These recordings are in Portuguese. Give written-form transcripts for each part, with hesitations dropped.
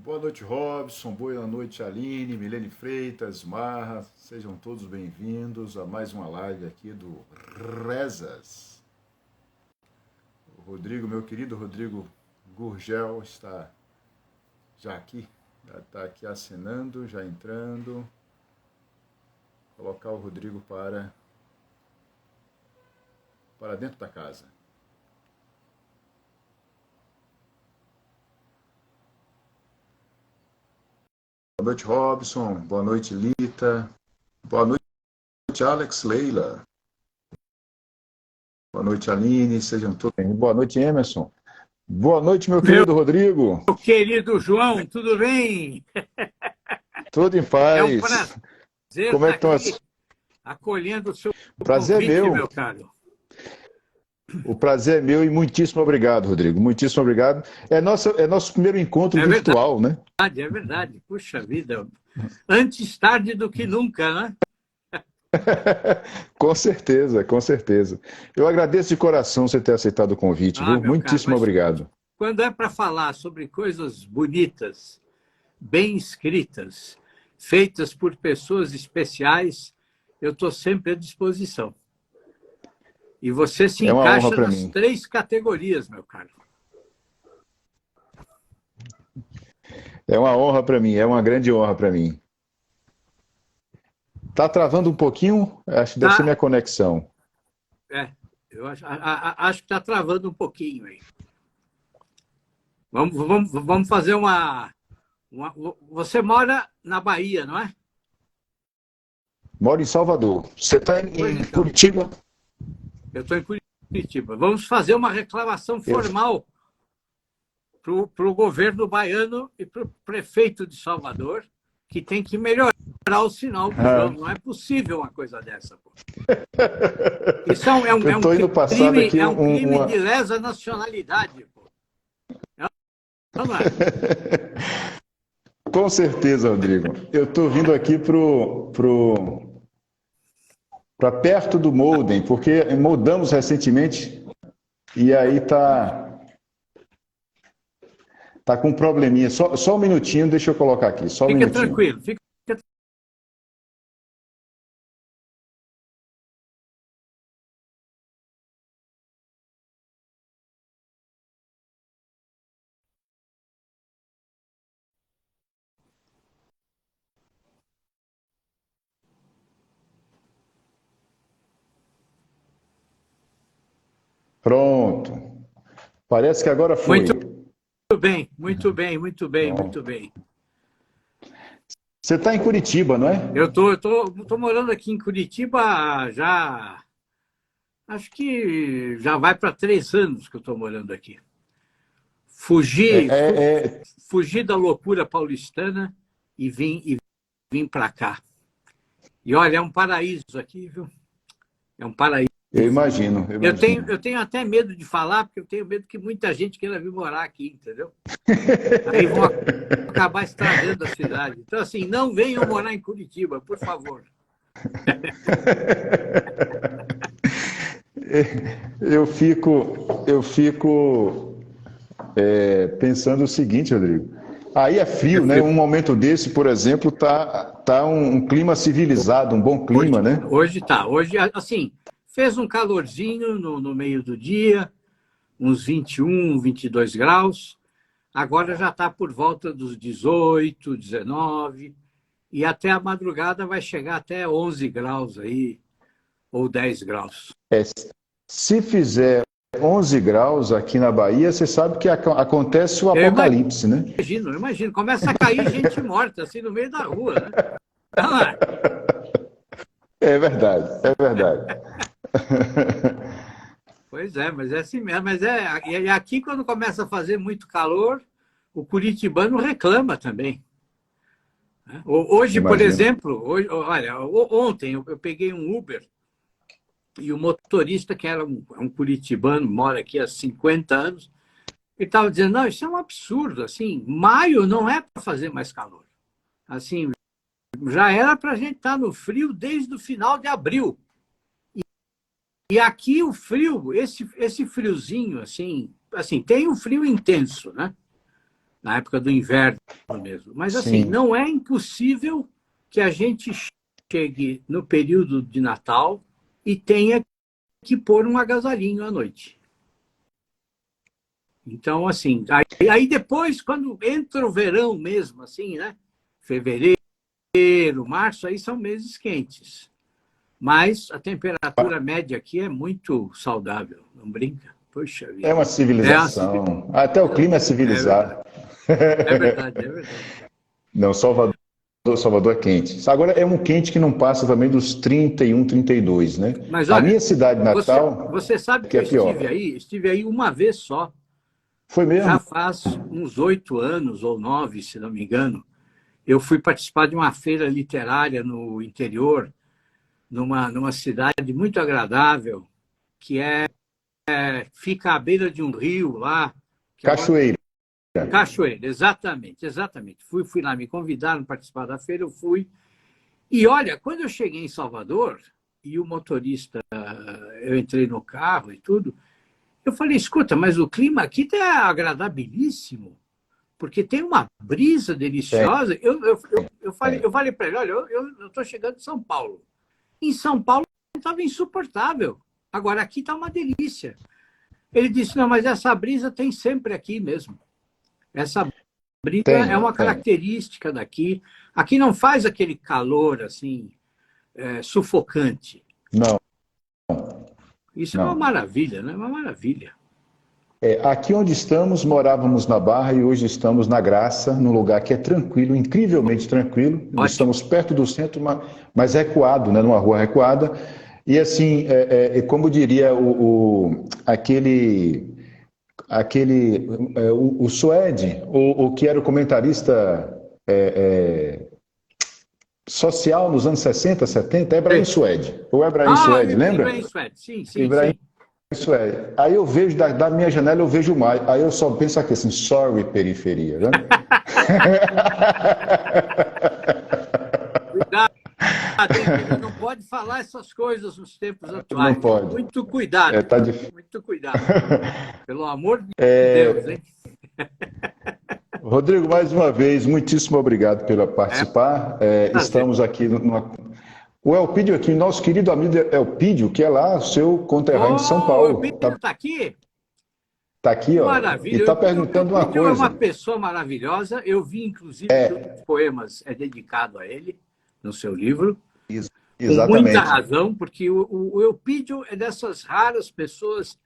Boa noite, Robson. Boa noite, Aline, Milene Freitas, Marra. Sejam todos bem-vindos a mais uma live aqui do Rezas. O Rodrigo, meu querido Rodrigo Gurgel, está já aqui, já está aqui assinando, já entrando. Vou colocar o Rodrigo para dentro da casa. Boa noite, Robson. Boa noite, Lita. Boa noite, Alex Leila. Boa noite, Aline. Sejam todos bem-vindos. Boa noite, Emerson. Boa noite, meu querido Rodrigo. Meu querido João, tudo bem? Tudo em paz. É um prazer Como é estar que estão aqui acolhendo o seu Prazer convite, é meu. meu caro. O prazer é meu e muitíssimo obrigado, Rodrigo. Muitíssimo obrigado. É nosso primeiro encontro virtual, né? É verdade. Puxa vida. Antes tarde do que nunca, né? Com certeza, com certeza. Eu agradeço de coração você ter aceitado o convite, viu? Meu caro, Muitíssimo obrigado. quando é para falar sobre coisas bonitas, bem escritas, feitas por pessoas especiais, eu estou sempre à disposição. E você se encaixa nas três categorias, meu caro. É uma honra para mim, é uma grande honra para mim. Tá travando um pouquinho? Acho que deve ser minha conexão. Eu acho que está travando um pouquinho aí. Vamos fazer uma. Você mora na Bahia, não é? Moro em Salvador. Você está em Curitiba? Eu estou em Curitiba. Vamos fazer uma reclamação formal para o governo baiano e para o prefeito de Salvador, que tem que melhorar o sinal do João. Não é possível uma coisa dessa. Pô. Isso é um crime de lesa nacionalidade. Pô. Não é? Com certeza, Rodrigo. Eu estou vindo aqui para perto do modem, porque mudamos recentemente e aí tá com um probleminha. Só um minutinho, deixa eu colocar aqui. Só um minutinho. Tranquilo, fica. Pronto. Parece que agora foi. Muito bem. Você está em Curitiba, não é? Eu tô morando aqui em Curitiba já. Acho que já vai para 3 anos que eu estou morando aqui. Fugi da loucura paulistana e vim para cá. E olha, é um paraíso aqui, viu? É um paraíso. Eu imagino. Eu tenho até medo de falar, porque eu tenho medo que muita gente queira vir morar aqui, entendeu? Aí vão acabar estragando a cidade. Então, assim, não venham morar em Curitiba, por favor. Eu fico pensando o seguinte, Rodrigo. Aí é frio, né? Um momento desse, por exemplo, tá um clima civilizado, um bom clima, né? Hoje tá. Hoje, assim, fez um calorzinho no meio do dia, uns 21, 22 graus. Agora já está por volta dos 18, 19, e até a madrugada vai chegar até 11 graus aí, ou 10 graus. Se fizer 11 graus aqui na Bahia, você sabe que acontece o apocalipse, né? Imagino. Começa a cair gente morta, assim, no meio da rua, né? É verdade. Pois é, mas é assim mesmo. Mas aqui, quando começa a fazer muito calor, o curitibano reclama também. Hoje, por exemplo, ontem eu peguei um Uber e o motorista, que era um curitibano, mora aqui há 50 anos, ele estava dizendo, não, isso é um absurdo, assim, maio não é para fazer mais calor. Assim, já era para a gente estar no frio desde o final de abril. E aqui o frio, esse friozinho, assim, tem um frio intenso, né? na época do inverno mesmo. Mas, assim, Sim. não é impossível que a gente chegue no período de Natal e tenha que pôr um agasalhinho à noite. Então, assim, aí depois, quando entra o verão mesmo, assim, né? Fevereiro, março, aí são meses quentes. Mas a temperatura média aqui é muito saudável, não brinca? Poxa É vida. uma civilização. Até o clima é É verdade, civilizado. é verdade, é verdade. Não, Salvador é quente. Agora é um quente que não passa também dos 31, 32, né? Mas A olha, minha cidade natal você sabe que que é eu pior. estive aí uma vez só, Foi já mesmo? faz uns 8 anos ou 9, se não me engano. Eu fui participar de uma feira literária no interior, numa cidade muito agradável, que fica à beira de um rio lá, que agora Cachoeira. Cachoeira, exatamente, exatamente. Fui lá, me convidaram para participar da feira, eu fui. E olha, quando eu cheguei em Salvador, e o motorista, eu entrei no carro e tudo, eu falei, escuta, mas o clima aqui está agradabilíssimo, porque tem uma brisa Tem, deliciosa. tem. Eu falei para ele, olha, eu estou chegando em São Paulo. Em São Paulo estava insuportável. Agora aqui está uma delícia. Ele disse, não, mas essa brisa tem sempre aqui mesmo. Essa brisa é Tem, uma tem. característica daqui. Aqui não faz aquele calor assim, sufocante. Não, Isso é uma não. maravilha, né? Uma maravilha. Aqui onde estamos, morávamos na Barra e hoje estamos na Graça, num lugar que é tranquilo, incrivelmente tranquilo. Ótimo. Estamos perto do centro, mas recuado, né, numa rua recuada. E assim, como diria o Suede, o que era o comentarista social nos anos 60, 70, Ebrahim Suede. O Ebrahim Ah, Suede, lembra? Ibrahim Suede. Sim, sim, Ibrahim sim. Isso é. Aí eu vejo, da minha janela eu vejo mais. Aí eu só penso aqui assim, sorry, periferia, né? Cuidado, hein, filho? Não pode falar essas coisas nos tempos Não atuais, hein? pode. Muito cuidado, Tá viu? difícil. Muito cuidado. Pelo amor de Deus, hein? Rodrigo, mais uma vez, muitíssimo obrigado pela É participar. prazer. Estamos aqui o Elpidio aqui, nosso querido amigo Elpidio, que é lá, seu conterrâneo de São Oh, o Paulo. Eupídio está aqui? Tá aqui, Que ó, e maravilha. tá O perguntando uma Eupídio é uma coisa. pessoa maravilhosa. Eu vi, inclusive, que um dos poemas é dedicado a ele, no seu livro, Ex- com muita Exatamente. razão, porque o Eupídio é dessas raras pessoas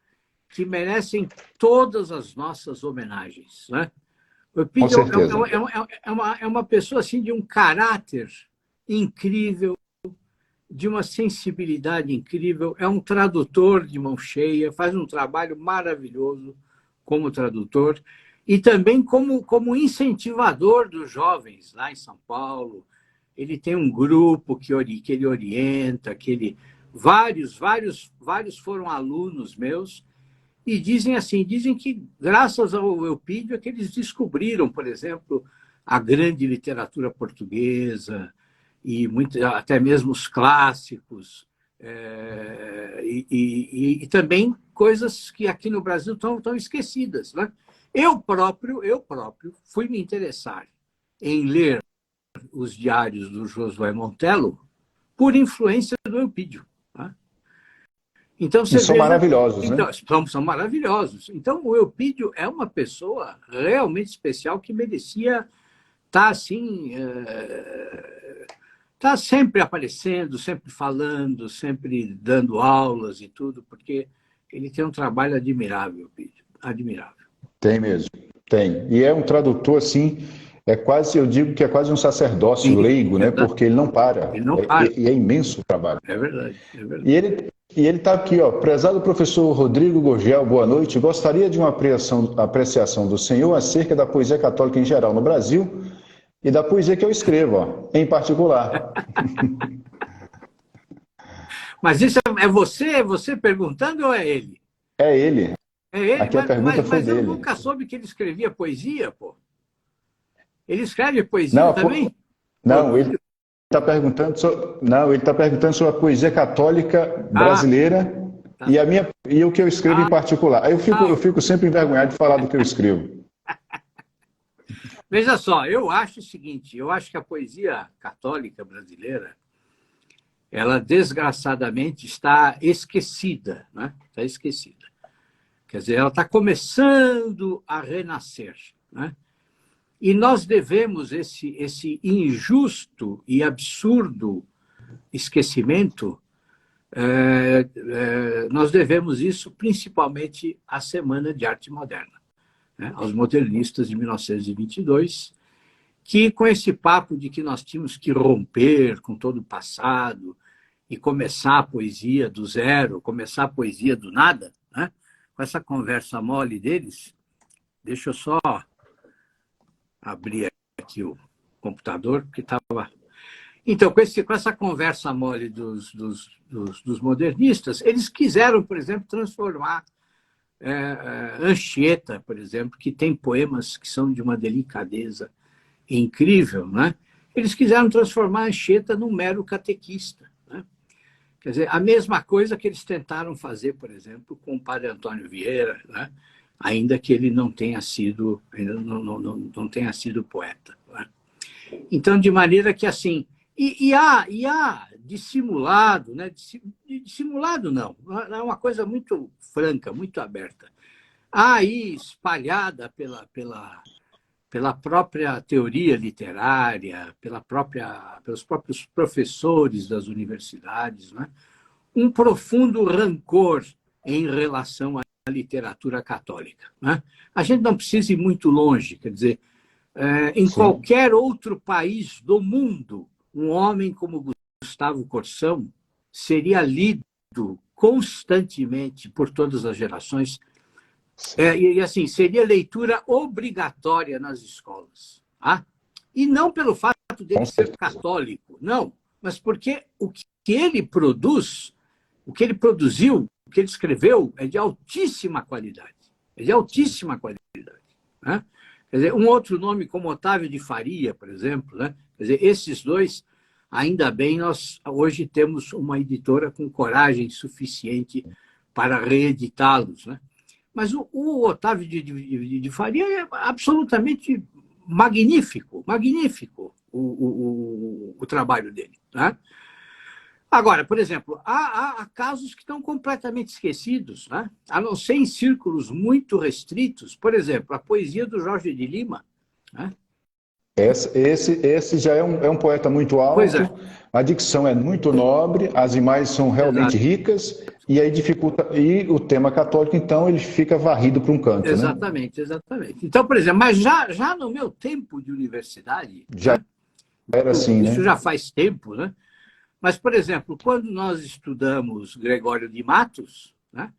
que merecem todas as nossas homenagens, né? O Com Eupídio certeza. é uma pessoa assim, de um caráter incrível, de uma sensibilidade incrível, é um tradutor de mão cheia, faz um trabalho maravilhoso como tradutor e também como incentivador dos jovens lá em São Paulo. Ele tem um grupo que ele orienta, vários foram alunos meus e dizem assim, dizem que graças ao Eupídio é que eles descobriram, por exemplo, a grande literatura portuguesa e até mesmo os clássicos, e também coisas que aqui no Brasil estão esquecidas. Né? Eu próprio fui me interessar em ler os diários do Josué Montello por influência do Eupídio. Né? Então, E você são veja, maravilhosos, né? então, são maravilhosos. Então, o Eupídio é uma pessoa realmente especial que merecia estar assim, está sempre aparecendo, sempre falando, sempre dando aulas e tudo, porque ele tem um trabalho admirável, Eupídio, admirável. Tem mesmo, tem. E é um tradutor assim, eu digo que é quase um sacerdócio Sim, leigo, né? exato. Porque ele não para. Ele não para. E é imenso o trabalho. É verdade, é verdade. E ele está aqui, ó. Prezado professor Rodrigo Gorgel, boa noite. Gostaria de uma apreciação do senhor acerca da poesia católica em geral no Brasil e da poesia que eu escrevo, ó, em particular. Mas isso é você perguntando ou é ele? É ele. É ele, Aqui a pergunta foi mas eu dele. nunca soube que ele escrevia poesia, pô. Ele escreve poesia Não, também? Ô, não, ele Eupídio? não, ele está perguntando sobre a poesia católica Ah, brasileira tá. e o que eu escrevo em particular. Aí eu Ah, fico sempre envergonhado de falar do que eu escrevo. Veja só, eu acho o seguinte, eu acho que a poesia católica brasileira, ela desgraçadamente está esquecida, né? Está esquecida. Quer dizer, ela está começando a renascer, né? E nós devemos esse injusto e absurdo esquecimento, nós devemos isso principalmente à Semana de Arte Moderna, né? Aos modernistas de 1922, que com esse papo de que nós tínhamos que romper com todo o passado e começar a poesia do zero, começar a poesia do nada, né? Com essa conversa mole deles, deixa eu só abrir aqui o computador, porque estava... Então, com essa conversa mole dos modernistas, eles quiseram, por exemplo, transformar Anchieta, por exemplo, que tem poemas que são de uma delicadeza incrível, né? Eles quiseram transformar Anchieta num mero catequista, né? Quer dizer, a mesma coisa que eles tentaram fazer, por exemplo, com o padre Antônio Vieira, né? Ainda que ele não tenha sido, ainda não tenha sido poeta, né? Então, de maneira que, assim, há dissimulado, né? Dissimulado não, é uma coisa muito franca, muito aberta. Há aí espalhada pela própria teoria literária, pelos próprios professores das universidades, né? Um profundo rancor em relação à literatura católica, né? A gente não precisa ir muito longe, quer dizer, em Sim. qualquer outro país do mundo, um homem como Gustavo Corsão seria lido constantemente por todas as gerações. E assim, seria leitura obrigatória nas escolas. Tá? E não pelo fato dele ser católico, não, mas porque o que ele produz, o que ele produziu, o que ele escreveu, é de altíssima qualidade. É de altíssima qualidade. Né? Quer dizer, um outro nome como Otávio de Faria, por exemplo, né? Quer dizer, esses dois, ainda bem, nós hoje temos uma editora com coragem suficiente para reeditá-los, né? Mas o Otávio de Faria é absolutamente magnífico, magnífico o trabalho dele. Né? Agora, por exemplo, há casos que estão completamente esquecidos, né? A não ser em círculos muito restritos. Por exemplo, a poesia do Jorge de Lima. Né? Esse já é um poeta muito Pois alto, é. a dicção é muito nobre, as imagens são realmente Exato. ricas, e aí dificulta. E o tema católico, então, ele fica varrido para um canto, né? Exatamente, exatamente. Então, por exemplo, mas já no meu tempo de universidade, Já né? era assim, Isso né? já faz tempo, né? Mas, por exemplo, quando nós estudamos Gregório de Matos, né,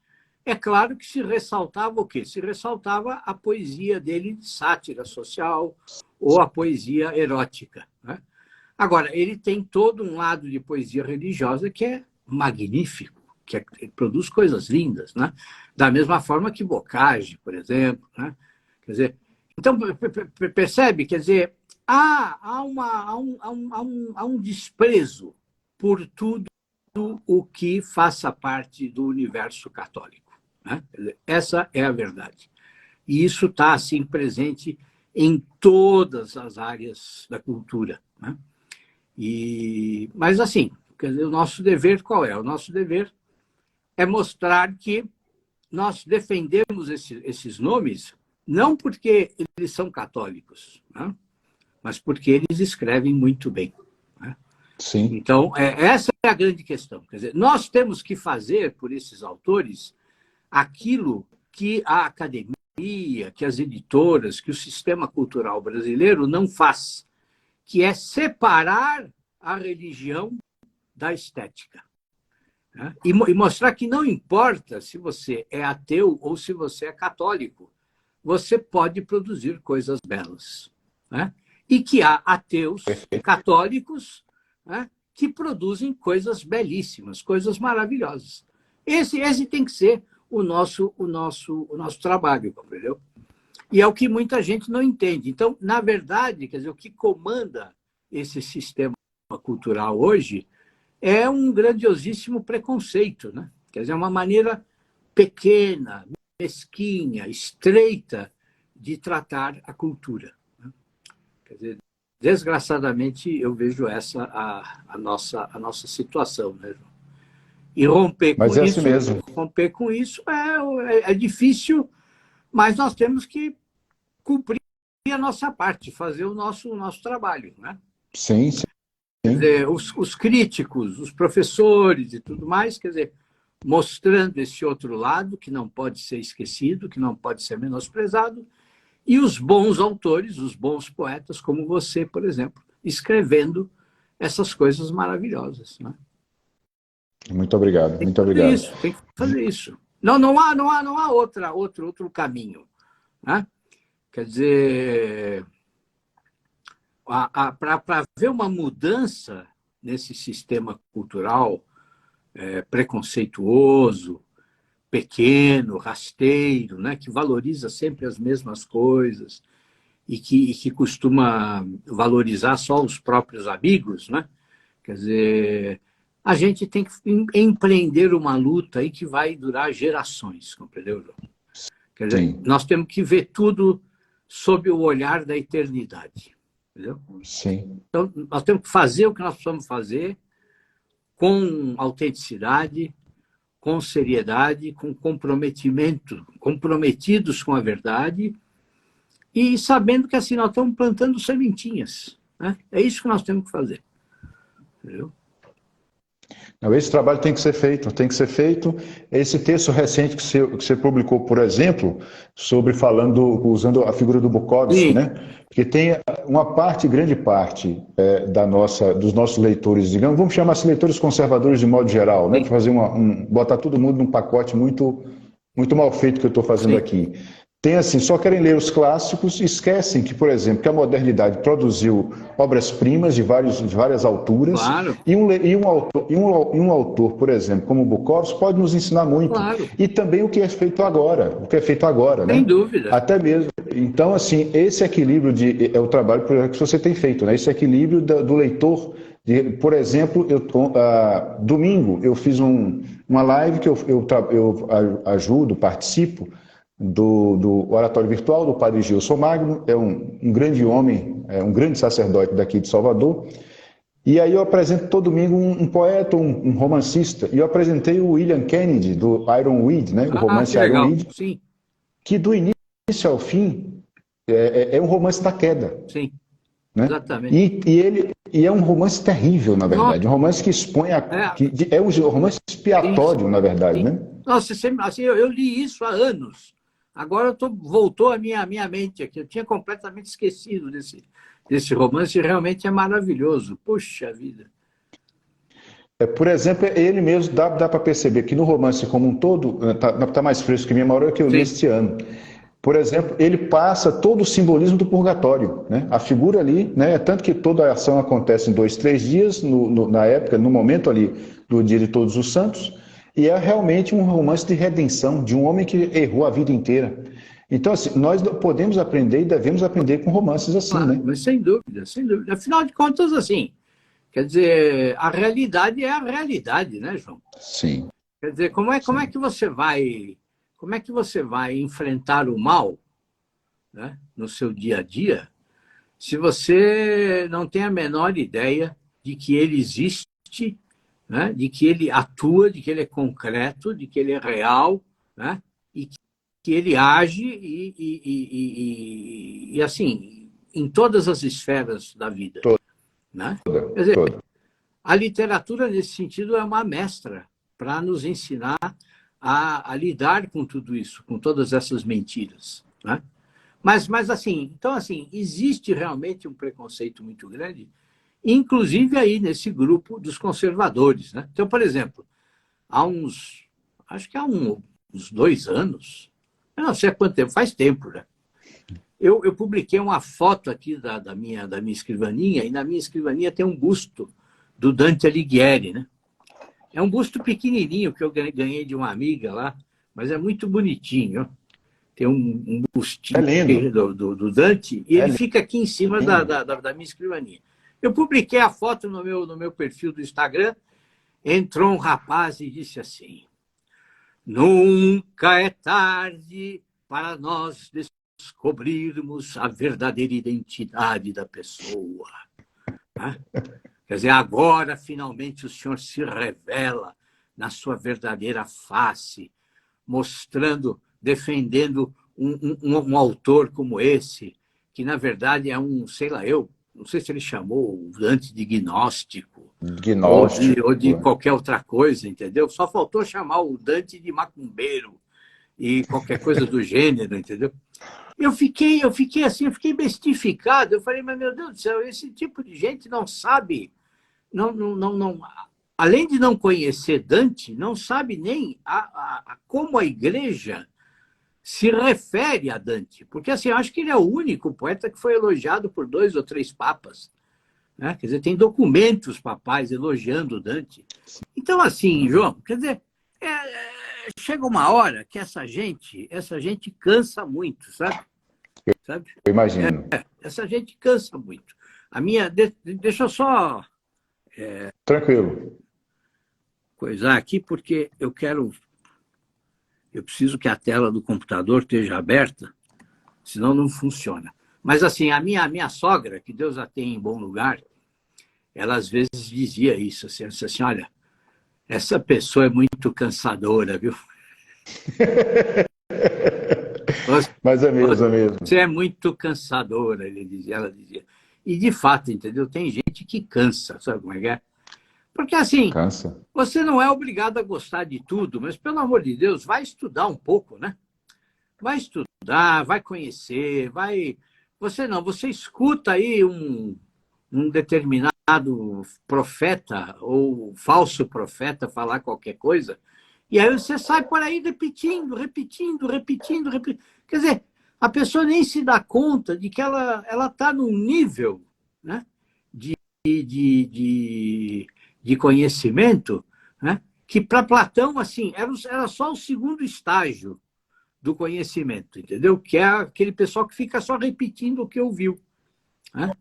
é claro que se ressaltava o quê? Se ressaltava a poesia dele de sátira social ou a poesia erótica. Né? Agora, ele tem todo um lado de poesia religiosa que é magnífico, que produz coisas lindas, né? Da mesma forma que Boccaccio, por exemplo. Né? Quer dizer, então, percebe? Quer dizer, há um desprezo por tudo o que faça parte do universo católico. Né? Essa é a verdade. E isso está assim presente em todas as áreas da cultura. Né? Mas assim, quer dizer, o nosso dever qual é? O nosso dever é mostrar que nós defendemos esses nomes não porque eles são católicos, né? Mas porque eles escrevem muito bem. Né? Sim. Então, essa é a grande questão. Quer dizer, nós temos que fazer por esses autores aquilo que a academia, que as editoras, que o sistema cultural brasileiro não faz, que é separar a religião da estética. Né? E mostrar que não importa se você é ateu ou se você é católico, você pode produzir coisas belas. Né? E que há ateus católicos, né, que produzem coisas belíssimas, coisas maravilhosas. Esse tem que ser o nosso trabalho, entendeu? E é o que muita gente não entende. Então, na verdade, quer dizer, o que comanda esse sistema cultural hoje é um grandiosíssimo preconceito, né? Quer dizer, uma maneira pequena, mesquinha, estreita de tratar a cultura. Quer dizer, desgraçadamente, eu vejo essa a nossa situação, né, João? E Mas é assim mesmo. romper com isso é difícil, mas nós temos que cumprir a nossa parte, fazer o nosso trabalho, né? Sim, Quer sim. dizer, os críticos, os professores e tudo mais, quer dizer, mostrando esse outro lado que não pode ser esquecido, que não pode ser menosprezado, e os bons autores, os bons poetas, como você, por exemplo, escrevendo essas coisas maravilhosas, né? Muito obrigado, Tem que muito fazer obrigado. isso, tem que fazer isso. Não há outro caminho, né? Quer dizer, para haver uma mudança nesse sistema cultural preconceituoso, pequeno, rasteiro, né, que valoriza sempre as mesmas coisas e que costuma valorizar só os próprios amigos, né? Quer dizer, a gente tem que empreender uma luta aí que vai durar gerações, compreendeu, João? Quer dizer, Sim, nós temos que ver tudo sob o olhar da eternidade, entendeu? sim. Então, nós temos que fazer o que nós precisamos fazer com autenticidade, com seriedade, com comprometimento, comprometidos com a verdade e sabendo que assim nós estamos plantando sementinhas, né? É isso que nós temos que fazer, entendeu? Não, esse trabalho tem que ser feito, tem que ser feito. Esse texto recente que você publicou, por exemplo, sobre usando a figura do Bukowski, Sim, né? Porque tem uma parte, grande parte dos nossos leitores, digamos, vamos chamar assim leitores conservadores de modo geral, né? Para sim, fazer botar todo mundo num pacote muito mal feito que eu estou fazendo sim, aqui. Tem assim, só querem ler os clássicos e esquecem que, por exemplo, que a modernidade produziu obras-primas de várias alturas claro, e um autor, por exemplo, como Bukowski, pode nos ensinar muito. claro, E também o que é feito agora, sem né? dúvida. Até mesmo. Então, assim, esse equilíbrio é o trabalho que você tem feito, né? Esse equilíbrio do leitor. Por exemplo, domingo eu fiz uma live que eu ajudo, participo do oratório virtual do Padre Gilson Magno, é um grande homem, um grande sacerdote daqui de Salvador. E aí eu apresento todo domingo um poeta, um romancista. E eu apresentei o William Kennedy, do Iron Weed, né? O Ah, que romance Iron legal. Weed, Sim, que do início ao fim é um romance da queda, sim, né? exatamente. E é um romance terrível, na Nossa, verdade. Um romance que expõe é, é um romance sim, expiatório, na verdade, sim. né? Nossa, assim, eu li isso há anos. Agora voltou à minha mente aqui. Eu tinha completamente esquecido desse romance e realmente é maravilhoso. Puxa vida. Por exemplo, ele mesmo dá para perceber que no romance como um todo, tá mais fresco que minha memória que eu li Sim, este ano. Por exemplo, ele passa todo o simbolismo do purgatório, né? A figura ali, né? Tanto que toda a ação acontece em 2, 3 dias, na época, no momento ali do Dia de Todos os Santos, e é realmente um romance de redenção de um homem que errou a vida inteira. Então, assim, nós podemos aprender e devemos aprender com romances assim, claro, né? mas sem dúvida, sem dúvida. Afinal de contas, assim, quer dizer, a realidade é a realidade, né, João? Sim, Quer dizer, como é sim. que você vai enfrentar o mal, né, no seu dia a dia, se você não tem a menor ideia de que ele existe, né, de que ele atua, de que ele é concreto, de que ele é real, né, e que ele age e assim, em todas as esferas da vida, Toda, né? Quer dizer, toda. a literatura, nesse sentido, é uma mestra para nos ensinar a lidar com tudo isso, com todas essas mentiras, né? Mas assim, então, assim, existe realmente um preconceito muito grande, inclusive aí nesse grupo dos conservadores, né? Então, por exemplo, acho que há uns 2 anos, eu não sei há quanto tempo, faz tempo, né? Eu publiquei uma foto aqui da minha escrivaninha, e na minha escrivaninha tem um busto do Dante Alighieri, né? É um busto pequenininho que eu ganhei de uma amiga lá, mas é muito bonitinho. Tem um É bustinho lindo, do Dante e é ele fica aqui em cima da, lindo. da, da minha escrivaninha. Eu publiquei a foto no meu perfil do Instagram, entrou um rapaz e disse assim: nunca é tarde para nós descobrirmos a verdadeira identidade da pessoa. Né? Quer dizer, agora finalmente o Senhor se revela na sua verdadeira face, mostrando, defendendo um autor como esse, que na verdade é sei lá, não sei se ele chamou o Dante de gnóstico, Gnóstico. ou de qualquer outra coisa, entendeu? Só faltou chamar o Dante de macumbeiro e qualquer coisa do gênero, entendeu? Eu fiquei assim, eu fiquei bestificado. Eu falei, mas meu Deus do céu, esse tipo de gente não sabe, não, além de não conhecer Dante, não sabe nem como a igreja se refere a Dante. Porque assim, eu acho que ele é o único poeta que foi elogiado por 2 ou 3 papas. Né? Quer dizer, tem documentos papais elogiando Dante. Então, assim, João, quer dizer, chega uma hora que essa gente cansa muito, sabe? Eu imagino. Essa gente cansa muito. Deixa eu só Tranquilo. coisar aqui, porque eu preciso que a tela do computador esteja aberta, senão não funciona. Mas assim, a minha sogra, que Deus a tem em bom lugar, ela às vezes dizia isso, assim, olha, essa pessoa é muito cansadora, viu? Mas é mesmo. Você é muito cansadora, ela dizia. E de fato, entendeu? Tem gente que cansa, sabe como é que é? Porque assim, Cansa. você não é obrigado a gostar de tudo, mas pelo amor de Deus, vai estudar um pouco, né? Vai estudar, vai conhecer, você escuta aí um determinado profeta ou falso profeta falar qualquer coisa, e aí você sai por aí repetindo. Quer dizer, a pessoa nem se dá conta de que ela está num nível, né, de conhecimento, né, que para Platão assim, era só o segundo estágio do conhecimento, entendeu? Que é aquele pessoal que fica só repetindo o que ouviu. Né?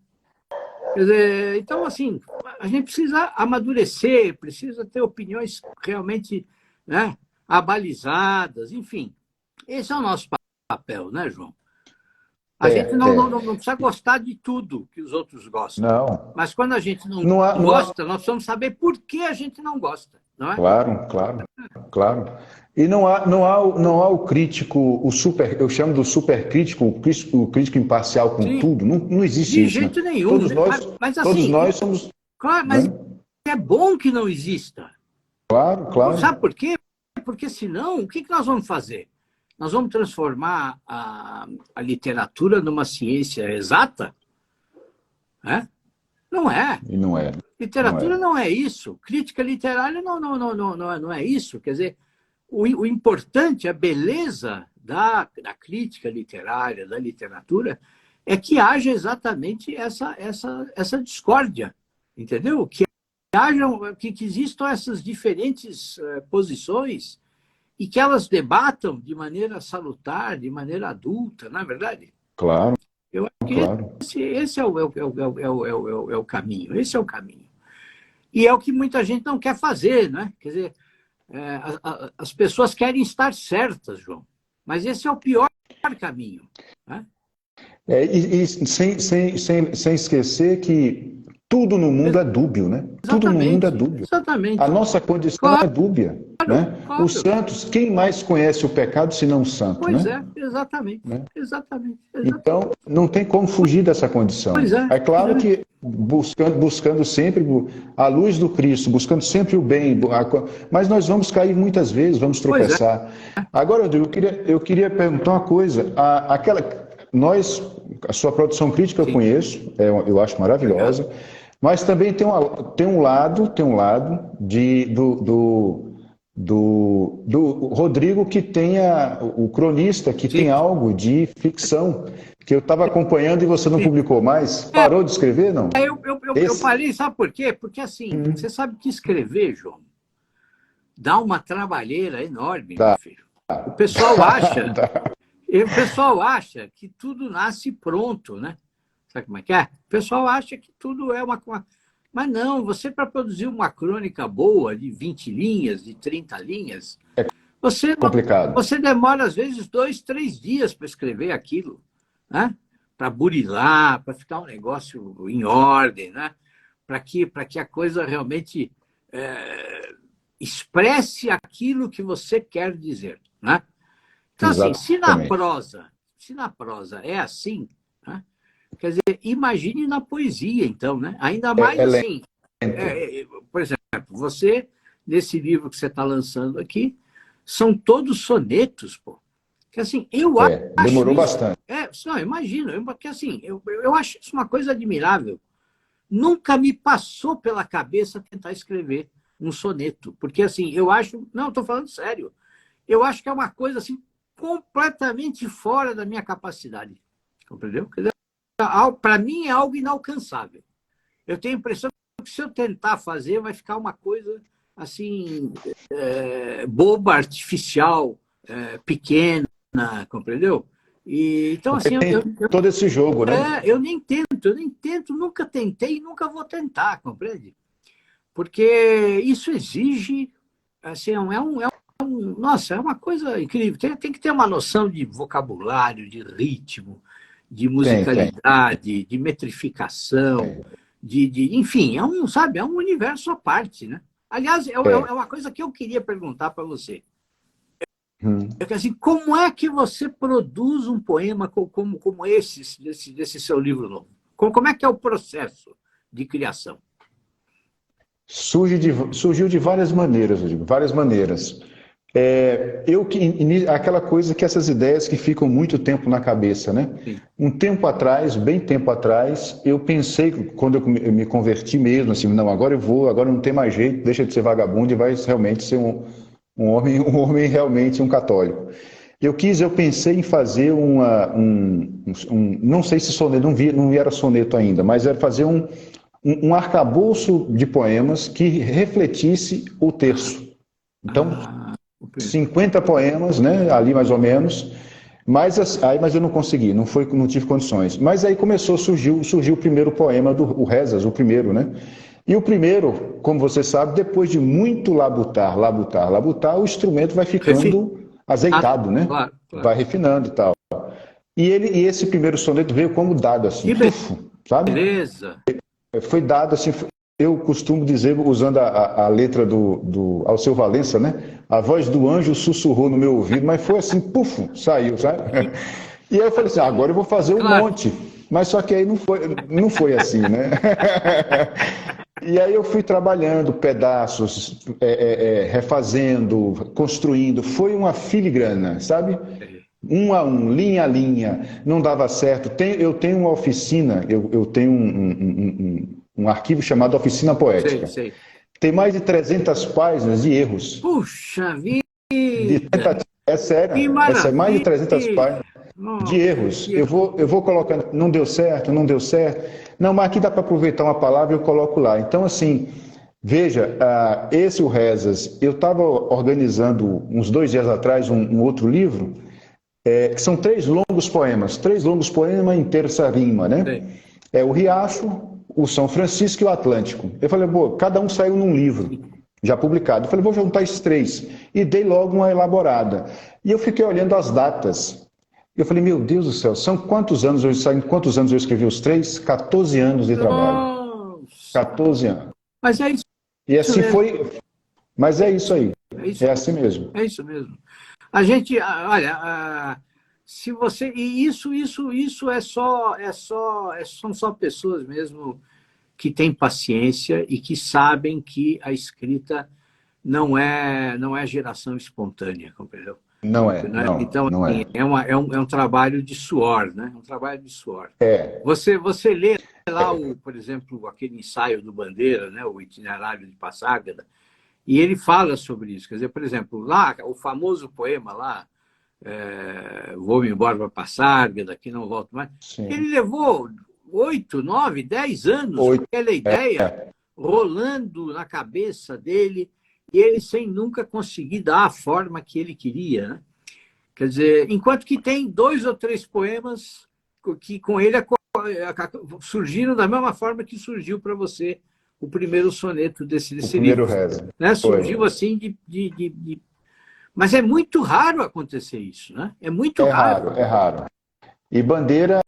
Quer dizer, então, assim, a gente precisa amadurecer, precisa ter opiniões realmente, né, abalizadas, enfim. Esse é o nosso papel, né, João? A gente não precisa gostar de tudo que os outros gostam. Não. Mas quando a gente não gosta, nós precisamos saber por que a gente não gosta, não é? Claro. E não há o crítico, eu chamo do super crítico, o crítico imparcial com Sim. tudo. Não existe de isso. jeito né? nenhum. Todos Né? nós, mas, todos assim, nós somos. Claro, mas é bom que não exista. Claro. Sabe por quê? Porque senão, o que nós vamos fazer? Nós vamos transformar a literatura numa ciência exata? É? Não é. E não é. Literatura não é isso. Crítica literária não é isso. Quer dizer, o importante, a beleza da crítica literária, da literatura, é que haja exatamente essa discórdia, entendeu? Que existam essas diferentes posições e que elas debatam de maneira salutar, de maneira adulta, não é verdade? Claro. Eu acho que esse é o caminho. Esse é o caminho. E é o que muita gente não quer fazer, né? Quer dizer, as pessoas querem estar certas, João. Mas esse é o pior caminho. Né? E sem esquecer que tudo no mundo é dúbio, né? Tudo no mundo é dúbio. Exatamente. A nossa condição é dúbia. Né? Claro. Os santos, quem mais conhece o pecado senão o santo? Pois né? Exatamente. Né? Exatamente. Então, não tem como fugir dessa condição. Pois é. É claro que buscando sempre a luz do Cristo, buscando sempre o bem, mas nós vamos cair muitas vezes, vamos tropeçar. Agora, Rodrigo, eu queria perguntar uma coisa. A sua produção crítica eu conheço, eu acho maravilhosa. Obrigado. Mas também tem um lado do Rodrigo que o cronista que tem algo de ficção que eu estava acompanhando e você não publicou mais. Parou de escrever, não? Eu parei, sabe por quê? Porque assim, você sabe que escrever, João, dá uma trabalheira enorme, meu filho. O pessoal acha que tudo nasce pronto, né? Sabe como é que é? O pessoal acha que tudo é uma... Mas não, você para produzir uma crônica boa de 20 linhas, de 30 linhas, complicado. Você demora às vezes 2, 3 dias para escrever aquilo. né? Para burilar, para ficar um negócio em ordem, né? Para que a coisa realmente expresse aquilo que você quer dizer, né? Então, assim, Exatamente. se na prosa é assim, né? Quer dizer, imagine na poesia, então, né? Ainda mais É assim, lento. por exemplo, você, nesse livro que você está lançando aqui, são todos sonetos, pô. Que assim, eu acho Demorou isso. bastante. Não, imagina, porque assim, eu acho isso uma coisa admirável. Nunca me passou pela cabeça tentar escrever um soneto, porque assim, eu acho, não, estou falando sério, eu acho que é uma coisa assim completamente fora da minha capacidade, compreendeu? Para mim é algo inalcançável. Eu tenho a impressão que se eu tentar fazer, vai ficar uma coisa assim, boba, artificial, pequena, compreendeu? Então, Porque assim, tem todo esse jogo, né? eu nem tento, nunca tentei e nunca vou tentar, compreende? Porque isso exige, assim, nossa, é uma coisa incrível. Tem que ter uma noção de vocabulário, de ritmo, de Tem. musicalidade, de metrificação, enfim, sabe, é um universo à parte, né? Aliás, é É. uma coisa que eu queria perguntar para você. Hum. É que, assim, como é que você produz um poema como esse, desse seu livro novo? Como é que é o processo de criação? Surgiu de várias maneiras, eu digo, várias maneiras. Aquela coisa que essas ideias que ficam muito tempo na cabeça, né? Sim. Um tempo atrás, bem tempo atrás, eu pensei, quando eu me converti mesmo, assim, não, agora não tem mais jeito, deixa de ser vagabundo e vai realmente ser um homem realmente um católico. Eu pensei em fazer não sei se soneto, não era soneto ainda, mas era fazer um arcabouço de poemas que refletisse o terço. Então, Ah, 50 poemas, né, ali mais ou menos, mas eu não consegui, não tive condições. Mas aí surgiu o primeiro poema o Rezas, o primeiro, né? E o primeiro, como você sabe, depois de muito labutar, o instrumento vai ficando azeitado, né? claro. Vai refinando e tal. E esse primeiro soneto veio como dado assim, Que puf, sabe? beleza! Foi dado assim, eu costumo dizer, usando a letra do Alceu Valença, né? A voz do anjo sussurrou no meu ouvido, mas foi assim, puf, saiu, sabe? E aí eu falei assim, agora eu vou fazer um Claro. monte. Mas só que aí não foi assim, né? E aí eu fui trabalhando pedaços, refazendo, construindo. Foi uma filigrana, sabe? Um a um, linha a linha. Não dava certo. Eu tenho uma oficina, eu tenho um arquivo chamado Oficina Poética. Sei. Tem mais de 300 páginas de erros. Puxa De vida! tentativa. É sério, Que mais de maravilha! 300 páginas de Nossa, erros. Eu vou colocando, não deu certo. Não, mas aqui dá para aproveitar uma palavra e eu coloco lá. Então, assim, veja, esse o Rezas, eu estava organizando uns 2 dias atrás um outro livro, que são 3 longos poemas em terça rima, né? sei. É o Riacho, o São Francisco e o Atlântico. Eu falei, cada um saiu num livro já publicado. Eu falei, vou juntar esses 3. E dei logo uma elaborada. E eu fiquei olhando as datas. Eu falei, meu Deus do céu, são quantos anos eu escrevi os 3? 14 anos de trabalho. Nossa! 14 anos. Mas é isso E assim mesmo. foi, mas é isso aí. É isso É mesmo. assim mesmo. É isso mesmo. A gente, olha, se você. E isso são só pessoas mesmo que têm paciência e que sabem que a escrita não é geração espontânea, compreendeu? Não é, Então, não assim, é. é um trabalho de suor, né? É um trabalho de suor. É, Você lê lá, por exemplo, aquele ensaio do Bandeira, né? O Itinerário de Passárgada, e ele fala sobre isso. Quer dizer, por exemplo, lá, o famoso poema lá, Vou-me embora para Passárgada, daqui não volto mais. sim. Ele levou 8, 9, 10 anos com 8, aquela ideia rolando na cabeça dele e ele sem nunca conseguir dar a forma que ele queria, né? Quer dizer, enquanto que tem 2 ou 3 poemas que com ele surgiram da mesma forma que surgiu para você o primeiro soneto desse o livro, primeiro reza. né? Foi. Surgiu assim Mas é muito raro acontecer isso, né? É muito raro. É raro. Bandeira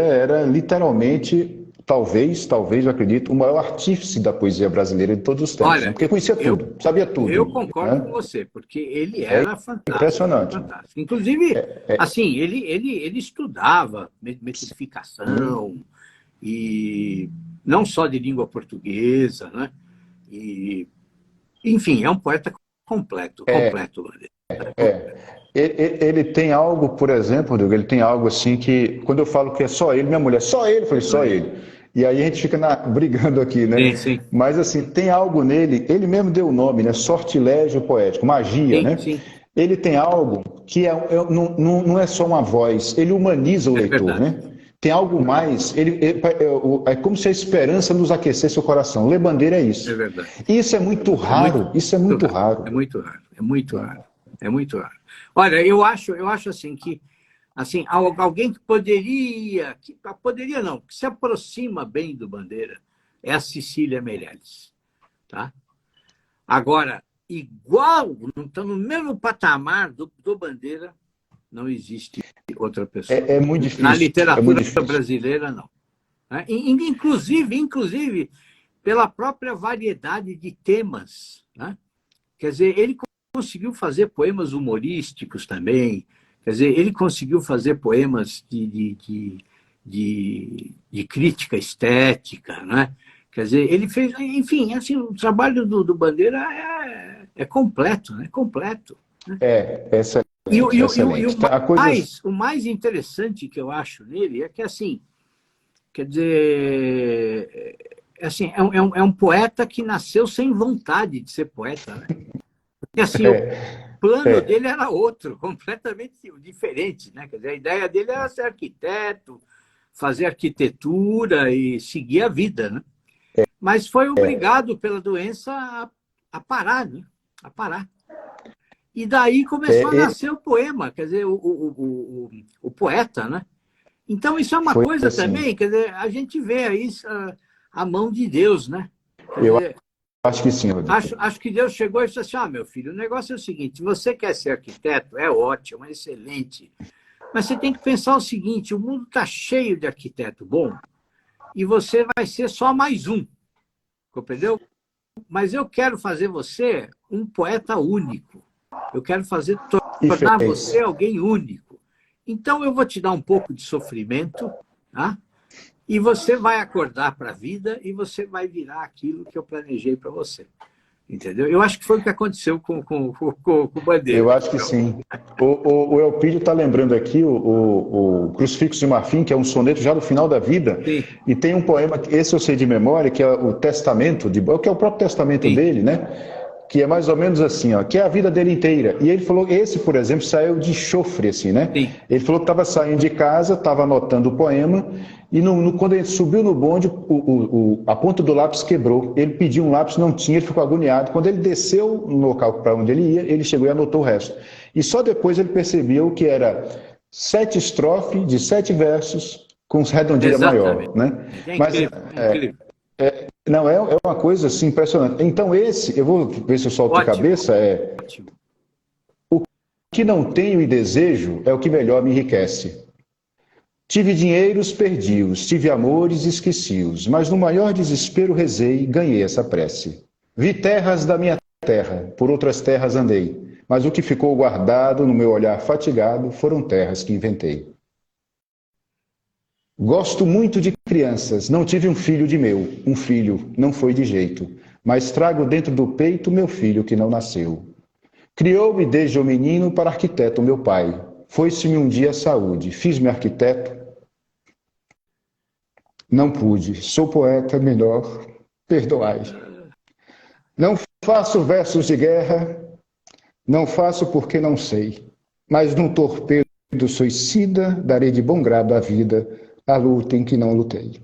era literalmente, talvez, eu acredito, o maior artífice da poesia brasileira de todos os tempos, né? Olha, Porque conhecia tudo, sabia eu tudo, concordo com né? você, porque ele É era fantástico, impressionante. fantástico. Inclusive, assim, ele estudava metrificação e não só de língua portuguesa, né? E, enfim, é um poeta completo, completo. É, ele tem algo, por exemplo, Rodrigo, ele tem algo assim que, quando eu falo que é só ele, minha mulher, só ele, eu falei, só ele. E aí a gente fica brigando aqui, né? Sim, sim. Mas assim, tem algo nele, ele mesmo deu o nome, né? Sortilégio poético, magia, Sim, né? sim, Ele tem algo que não é só uma voz, ele humaniza o é leitor, verdade. né? Tem algo mais, é como se a esperança nos aquecesse o coração. Ler Bandeira é É isso. verdade. E isso é muito É muito, raro, isso é muito raro. raro. É muito raro. É muito raro. É muito raro. Olha, eu acho assim que assim, alguém que poderia não, que se aproxima bem do Bandeira é a Cecília Meirelles, tá? Agora, igual, não está no mesmo patamar do Bandeira, não existe outra pessoa. É muito Na difícil, é muito literatura difícil. brasileira, não. Né? Inclusive, pela própria variedade de temas. Né? Quer dizer, ele conseguiu fazer poemas humorísticos também, quer dizer, ele conseguiu fazer poemas de crítica estética, né? Quer dizer, ele fez, enfim, assim, o trabalho do Bandeira é completo, né? Completo. Né? Excelente, excelente. Há coisas. O mais interessante que eu acho nele é que, assim, quer dizer, assim, é um poeta que nasceu sem vontade de ser poeta, né? Porque, assim, o plano dele era outro, completamente diferente, né? Quer dizer, a ideia dele era ser arquiteto, fazer arquitetura e seguir a vida, né? Mas foi obrigado pela doença a parar, né? A parar. E daí começou a Ele nascer o poema, quer dizer, o poeta, né? Então, isso é uma foi coisa assim. também, quer dizer, a gente vê aí a mão de Deus, né? Quer Eu dizer, acho que sim, Rodrigo. acho que Deus chegou e disse assim: meu filho, o negócio é o seguinte: se você quer ser arquiteto, é ótimo, é excelente. Mas você tem que pensar o seguinte: o mundo está cheio de arquiteto bom e você vai ser só mais um, compreendeu? Mas eu quero fazer você um poeta único. Eu quero E tornar fez. você alguém único. Então eu vou te dar um pouco de sofrimento, tá? E você vai acordar para a vida e você vai virar aquilo que eu planejei para você. Entendeu? Eu acho que foi o que aconteceu com o Bandeira. Eu acho que sim. O Elpidio está lembrando aqui o Crucifixo de Marfim, que é um soneto já do final da vida, Sim, e tem um poema, esse eu sei de memória, que é o Testamento, que é o próprio testamento sim. dele, né? Que é mais ou menos assim, ó, que é a vida dele inteira. E ele falou, esse, por exemplo, saiu de chofre, assim, né? Sim. Ele falou que estava saindo de casa, estava anotando o poema, e quando ele subiu no bonde, a ponta do lápis quebrou. Ele pediu um lápis, não tinha, ele ficou agoniado. Quando ele desceu no local para onde ele ia, ele chegou e anotou o resto. E só depois ele percebeu que era 7 estrofes de 7 versos com redondilha Exatamente. maior, né? É Mas incrível, é incrível. não, é uma coisa assim impressionante. Então eu vou ver se eu solto de Ótimo, cabeça, ótimo. o que não tenho e desejo é o que melhor me enriquece. Tive dinheiros, perdi-os, tive amores, esqueci-os, mas no maior desespero rezei, ganhei essa prece. Vi terras da minha terra, por outras terras andei, mas o que ficou guardado no meu olhar fatigado foram terras que inventei. Gosto muito de crianças, não tive um filho de meu, um filho, não foi de jeito, mas trago dentro do peito meu filho que não nasceu. Criou-me desde o menino para arquiteto meu pai, foi-se-me um dia a saúde, fiz-me arquiteto, não pude, sou poeta melhor, perdoai. Não faço versos de guerra, não faço porque não sei, mas num torpedo suicida darei de bom grado à vida a luta em que não lutei.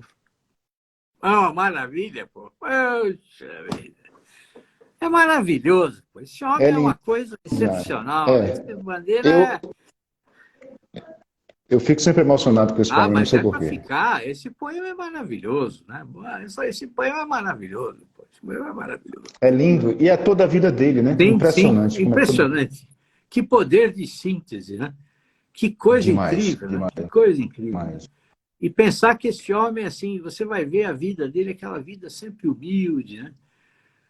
É uma maravilha, pô. Poxa vida. É maravilhoso, pô. Esse homem É é uma lindo. coisa excepcional. Esse É, Bandeira eu, eu fico sempre emocionado com esse poema, não Mas sei é para porquê. ficar. Esse poema é maravilhoso, né? Esse poema é maravilhoso, pô. Esse poema é maravilhoso. É lindo, e é toda a vida dele, né? Sim, sim. Impressionante como é toda. Impressionante. Que poder de síntese, né? Que coisa Demais, incrível, né? demais, Que coisa incrível. demais. E pensar que esse homem, assim, você vai ver a vida dele, aquela vida sempre humilde, né?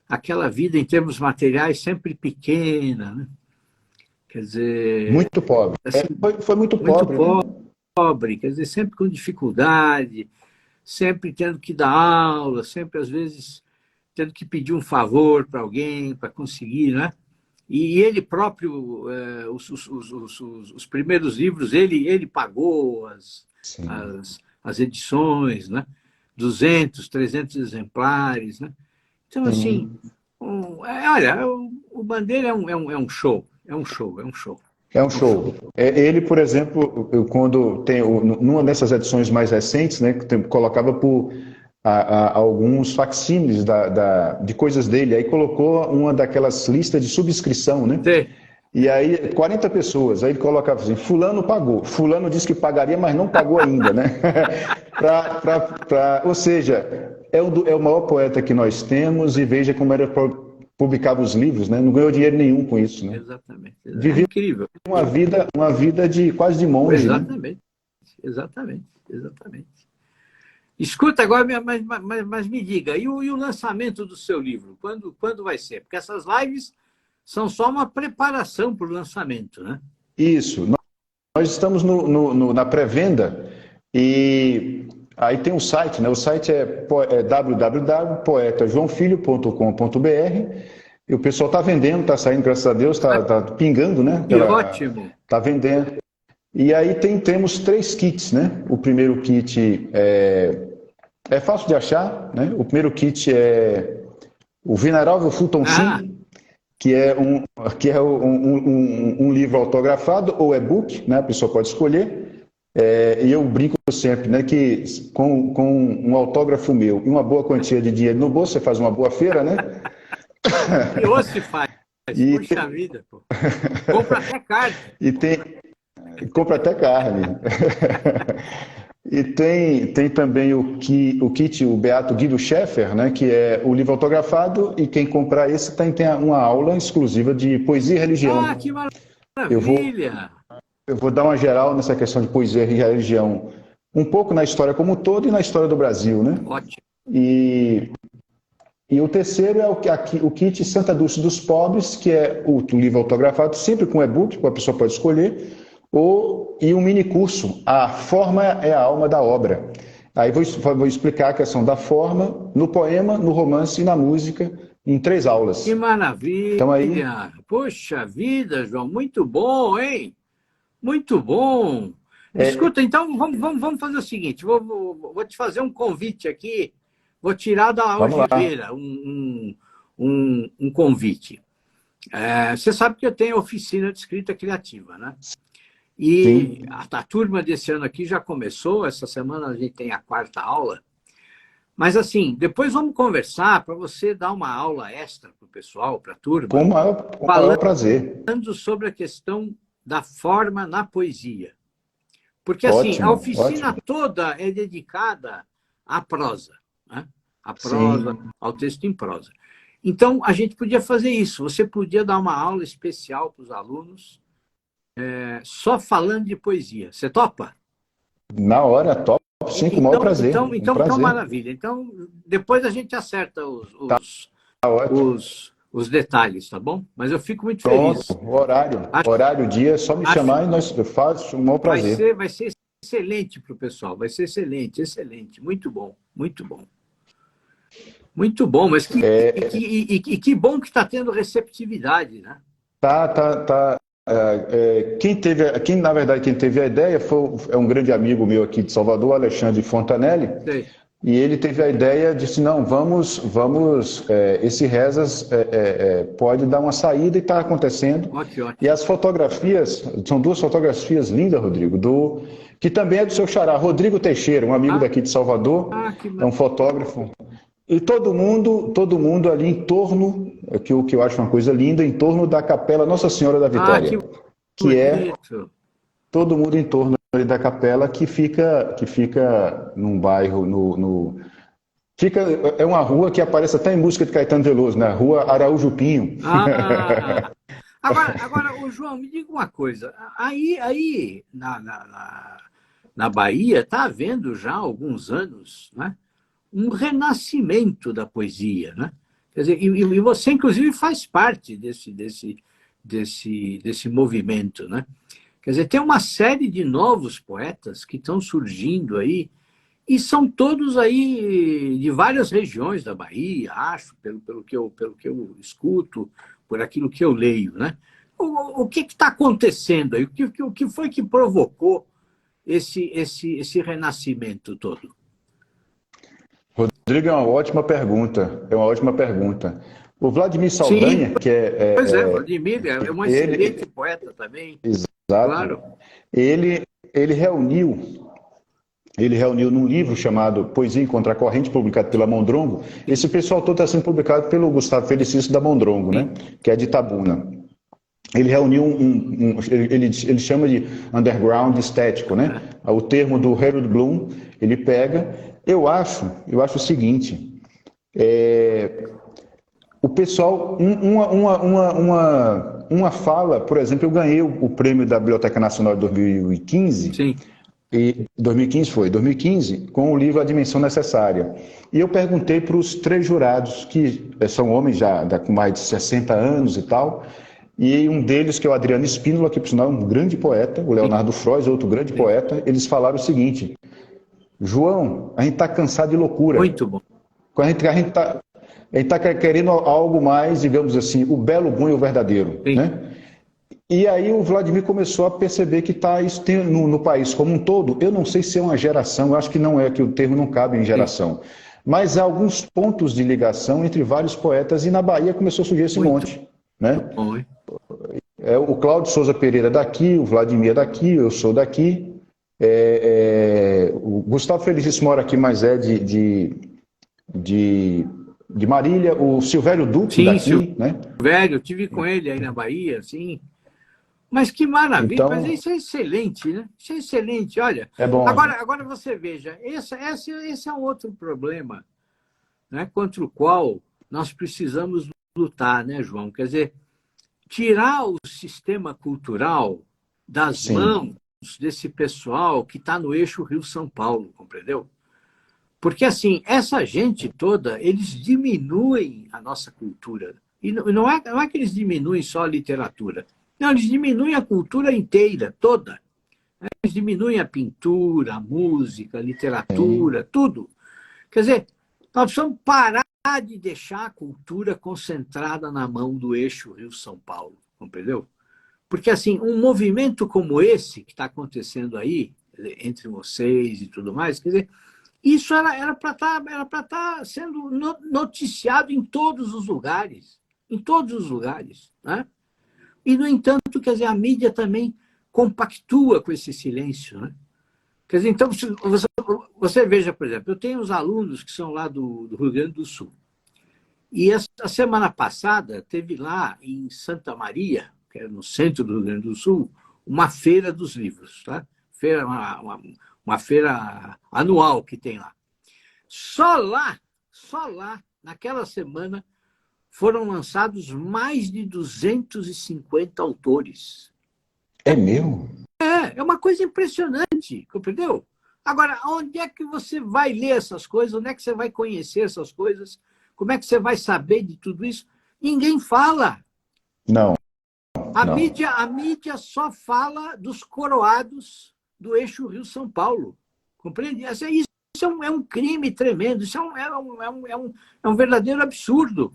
Aquela vida em termos materiais sempre pequena, né? Quer dizer, Muito pobre. assim, Foi muito muito pobre, né? pobre, quer dizer, sempre com dificuldade, sempre tendo que dar aula, sempre às vezes tendo que pedir um favor para alguém para conseguir, né? E ele próprio, os primeiros livros, ele pagou Sim. as edições, né? 200, 300 exemplares, né? Então, assim, Sim. olha, o Bandeira é um show, é um show, é um show. É um É um show. show. Ele, por exemplo, quando tem numa dessas edições mais recentes, né, que colocava por alguns facsímiles de coisas dele, aí colocou uma daquelas listas de subscrição, né? Sim. E aí 40 pessoas, aí ele colocava assim, fulano pagou, fulano disse que pagaria, mas não pagou ainda, né? Ou seja, é o maior poeta que nós temos e veja como era publicava os livros, né? Não ganhou dinheiro nenhum com isso, né? Exatamente. É Vivia incrível. uma vida de quase de monge, né? Exatamente, exatamente, exatamente. Escuta agora, mas me diga, e o lançamento do seu livro? Quando vai ser? Porque essas lives são só uma preparação para o lançamento, né? Isso. Nós estamos na pré-venda e aí tem um site, né? O site é www.poetajoãofilho.com.br e o pessoal está vendendo, está saindo, graças a Deus, está pingando, né? Que ótimo! Está vendendo. E aí temos 3 kits, né? O primeiro kit é fácil de achar, né? O primeiro kit é o Venerável Fulton Sheen, que é um livro autografado ou e-book, né? A pessoa pode escolher. E eu brinco sempre, né? Que com um autógrafo meu e uma boa quantia de dinheiro no bolso, você faz uma boa feira, né? E hoje se faz. E, Puxa vida, pô. Compra até carne. Compra até carne. E tem também o kit, o Beato Guido Scheffer, né, que é o livro autografado, e quem comprar esse tem uma aula exclusiva de poesia e religião. Ah, que Eu vou, maravilha! eu vou dar uma geral nessa questão de poesia e religião, um pouco na história como um todo e na história do Brasil, né? Ótimo. E o terceiro é o kit Santa Dulce dos Pobres, que é o livro autografado, sempre com e-book, que a pessoa pode escolher, e um mini curso, A Forma é a Alma da Obra. Aí vou explicar a questão da forma no poema, no romance e na música, em 3 aulas. Que maravilha! Então, aí... Poxa vida, João, muito bom, hein? Muito bom! Escuta, então vamos fazer o seguinte, vou te fazer um convite aqui, vou tirar da algibeira um convite. Você sabe que eu tenho oficina de escrita criativa, né? E a turma desse ano aqui já começou, essa semana a gente tem a 4ª aula. Mas, assim, depois vamos conversar para você dar uma aula extra para o pessoal, para a turma. Com o maior prazer. Falando sobre a questão da forma na poesia. Porque, assim, a oficina toda é dedicada à prosa, né? À prosa, ao texto em prosa. Então, a gente podia fazer isso. Você podia dar uma aula especial para os alunos, só falando de poesia. Você topa? Na hora, top, sim, com o maior prazer. Então, maravilha. Então, depois a gente acerta os detalhes, tá bom? Mas eu fico muito feliz. O horário, o dia, é só me chamar e eu faço com o maior prazer. Vai ser excelente para o pessoal, vai ser excelente, excelente. Muito bom, muito bom. Muito bom, mas que bom que está tendo receptividade, né? Tá. Quem na verdade, quem teve a ideia é um grande amigo meu aqui de Salvador, Alexandre Fontanelli. Sei. E ele teve a ideia, disse, não, vamos esse Rezas pode dar uma saída e está acontecendo. Ótimo. E as fotografias, são 2 fotografias lindas, Rodrigo, que também é do seu xará, Rodrigo Teixeira, um amigo daqui de Salvador, é um fotógrafo. E todo mundo ali em torno, o que eu acho uma coisa linda, em torno da Capela Nossa Senhora da Vitória. Que é todo mundo em torno da capela que fica num bairro, é uma rua que aparece até em música de Caetano Veloso, né? Rua Araújo Pinho. Agora, ô João, me diga uma coisa. Aí na Bahia está havendo já há alguns anos, né, um renascimento da poesia, né? Quer dizer, e você, inclusive, faz parte desse movimento, né? Quer dizer, tem uma série de novos poetas que estão surgindo aí, e são todos aí de várias regiões da Bahia, acho, pelo que eu escuto, por aquilo que eu leio, né? O que está acontecendo aí? O que foi que provocou esse renascimento todo? Rodrigo, é uma ótima pergunta. É uma ótima pergunta. O Vladimir Sim, Saldanha, que pois é, Vladimir é um excelente ele, poeta também, exato, claro. ele, ele reuniu, ele reuniu num livro chamado Poesia em Contracorrente, publicado pela Mondrongo. Esse pessoal todo está sendo publicado pelo Gustavo Felicício da Mondrongo, né? Que é de Itabuna. Ele reuniu ele chama de underground estético, né? O termo do Harold Bloom, ele pega. Eu acho o seguinte, o pessoal, uma fala, por exemplo, eu ganhei o prêmio da Biblioteca Nacional de 2015, Sim. e 2015, com o livro A Dimensão Necessária. E eu perguntei para os 3 jurados, que são homens já com mais de 60 anos e tal, e um deles, que é o Adriano Espínola, que por sinal é um grande poeta, o Leonardo Frois, outro grande poeta, eles falaram o seguinte: João, a gente está cansado de loucura. Muito bom. A gente está querendo algo mais, digamos assim, o belo, bom e o verdadeiro. Né? E aí o Vladimir começou a perceber que tá, isso tem no país como um todo. Eu não sei se é uma geração, eu acho que não é, que o termo não cabe em geração. Mas há alguns pontos de ligação entre vários poetas, e na Bahia começou a surgir esse monte. Né? Bom, o Cláudio Souza Pereira daqui, o Vladimir daqui, eu sou daqui. O Gustavo Felicício mora aqui, mas é de Marília. O Silvério Duque daqui. Né? Silvério, eu tive com ele aí na Bahia, sim. Mas que maravilha, então, mas isso é excelente, né? Isso é excelente, olha. É bom. Agora você veja, esse é um outro problema, né, contra o qual nós precisamos lutar, né, João? Quer dizer, tirar o sistema cultural das mãos desse pessoal que está no eixo Rio-São Paulo, compreendeu? Porque, assim, essa gente toda, eles diminuem a nossa cultura. E não é que eles diminuem só a literatura. Não, eles diminuem a cultura inteira, toda. Eles diminuem a pintura, a música, a literatura, tudo. Quer dizer, nós precisamos parar de deixar a cultura concentrada na mão do eixo Rio-São Paulo, compreendeu? Porque, assim, um movimento como esse que está acontecendo aí, entre vocês e tudo mais, quer dizer, isso era para estar sendo noticiado em todos os lugares, né? E, no entanto, quer dizer, a mídia também compactua com esse silêncio, né? Quer dizer, então, você veja, por exemplo, eu tenho os alunos que são lá do Rio Grande do Sul. E a semana passada teve lá em Santa Maria, que é no centro do Rio Grande do Sul, uma feira dos livros, tá? Uma feira anual que tem lá. Só lá, naquela semana, foram lançados mais de 250 autores. É mesmo? É uma coisa impressionante, compreendeu? Agora, onde é que você vai ler essas coisas? Onde é que você vai conhecer essas coisas? Como é que você vai saber de tudo isso? Ninguém fala. Não. A mídia só fala dos coroados do eixo Rio-São Paulo. Compreende? Isso é um crime tremendo, isso é um verdadeiro absurdo.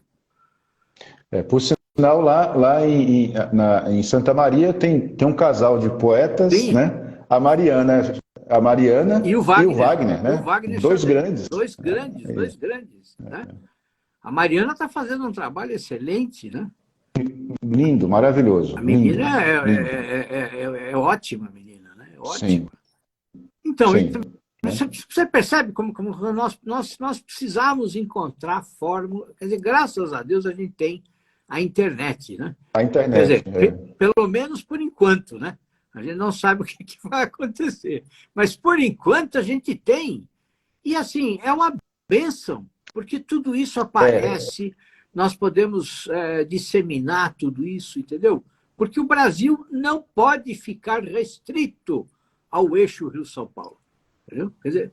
Por sinal, lá em Santa Maria tem um casal de poetas, né? A Mariana e o Wagner, né? Dois grandes. Dois grandes. Né? A Mariana está fazendo um trabalho excelente, né? Lindo, maravilhoso. A menina lindo. É ótima, menina, né? Ótima. Sim. Então, Sim. você percebe como nós precisamos encontrar fórmula. Quer dizer, graças a Deus a gente tem a internet, né? A internet. Quer dizer, pelo menos por enquanto, né? A gente não sabe o que vai acontecer. Mas, por enquanto, a gente tem. E, assim, é uma bênção, porque tudo isso aparece, nós podemos disseminar tudo isso, entendeu? Porque o Brasil não pode ficar restrito ao eixo Rio-São Paulo. Entendeu? Quer dizer,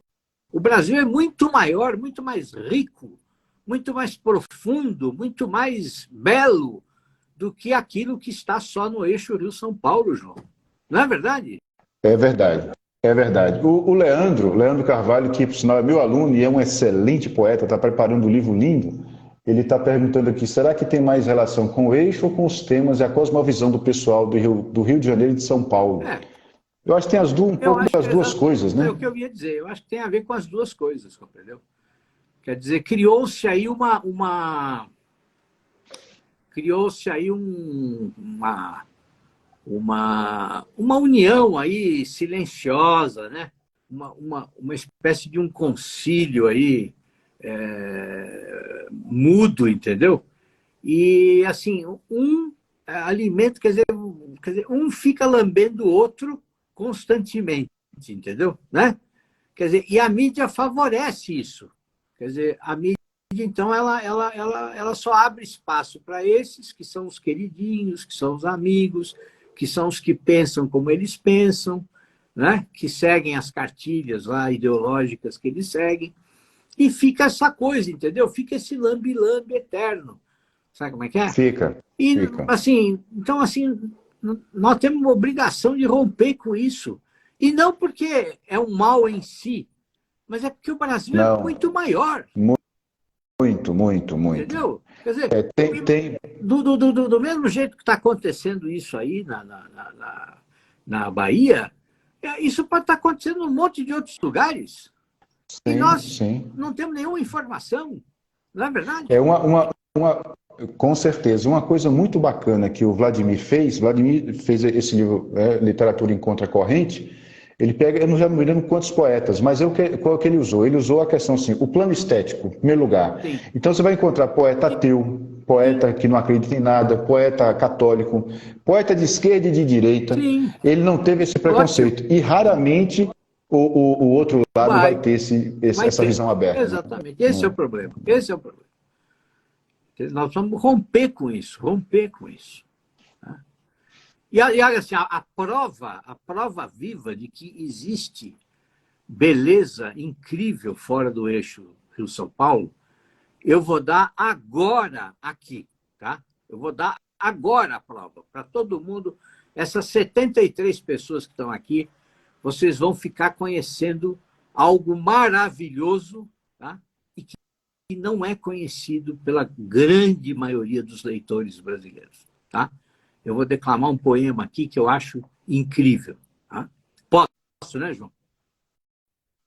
o Brasil é muito maior, muito mais rico, muito mais profundo, muito mais belo do que aquilo que está só no eixo Rio-São Paulo, João. Não é verdade? É verdade. É verdade. O Leandro Carvalho, que por sinal é meu aluno e é um excelente poeta, está preparando um livro lindo, ele está perguntando aqui, será que tem mais relação com o eixo ou com os temas e a cosmovisão do pessoal do Rio de Janeiro e de São Paulo? Eu acho que tem um pouco das duas coisas, né? É o que eu ia dizer. Eu acho que tem a ver com as duas coisas, compreendeu? Quer dizer, criou-se aí uma união aí silenciosa, né? Uma espécie de um concílio aí mudo, entendeu? E assim, um alimento, quer dizer, um fica lambendo o outro constantemente, entendeu? Né? Quer dizer, e a mídia favorece isso. Quer dizer, a mídia, então, ela só abre espaço para esses que são os queridinhos, que são os amigos, que são os que pensam como eles pensam, né? Que seguem as cartilhas lá ideológicas que eles seguem, e fica essa coisa, entendeu? Fica esse lambe-lambe eterno. Sabe como é que é? Fica. Assim, então, assim, nós temos uma obrigação de romper com isso. E não porque é um mal em si, mas é porque o Brasil é muito maior. Muito. Entendeu? Quer dizer, do mesmo jeito que está acontecendo isso aí na Bahia, isso pode estar acontecendo em um monte de outros lugares. E nós não temos nenhuma informação. Não é verdade? Com certeza. Uma coisa muito bacana que o Vladimir fez esse livro, Literatura em Contracorrente. Ele pega, eu não já me lembro quantos poetas, mas qual que ele usou? Ele usou a questão assim, o plano estético, em primeiro lugar. Sim. Então você vai encontrar poeta ateu, poeta que não acredita em nada, poeta católico, poeta de esquerda e de direita. Sim. Ele não teve esse preconceito. Ótimo. E raramente o outro lado vai ter essa visão aberta. Exatamente. Esse é o problema. Esse é o problema. Nós vamos romper com isso. E assim, a prova viva de que existe beleza incrível fora do eixo Rio-São Paulo, eu vou dar agora aqui, tá? Eu vou dar agora a prova para todo mundo. Essas 73 pessoas que estão aqui, vocês vão ficar conhecendo algo maravilhoso, tá? E que não é conhecido pela grande maioria dos leitores brasileiros, tá? Eu vou declamar um poema aqui que eu acho incrível. Tá? Posso, né, João?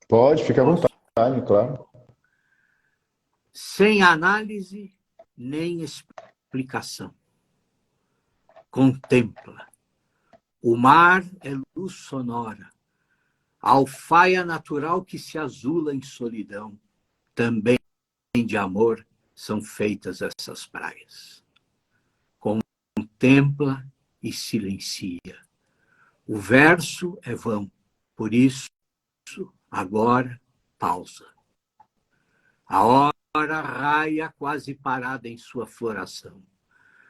Pode, fica à vontade, claro. Sem análise nem explicação. Contempla. O mar é luz sonora. A alfaia natural que se azula em solidão. Também de amor são feitas essas praias. Contempla e silencia. O verso é vão, por isso, agora, pausa. A hora raia quase parada em sua floração.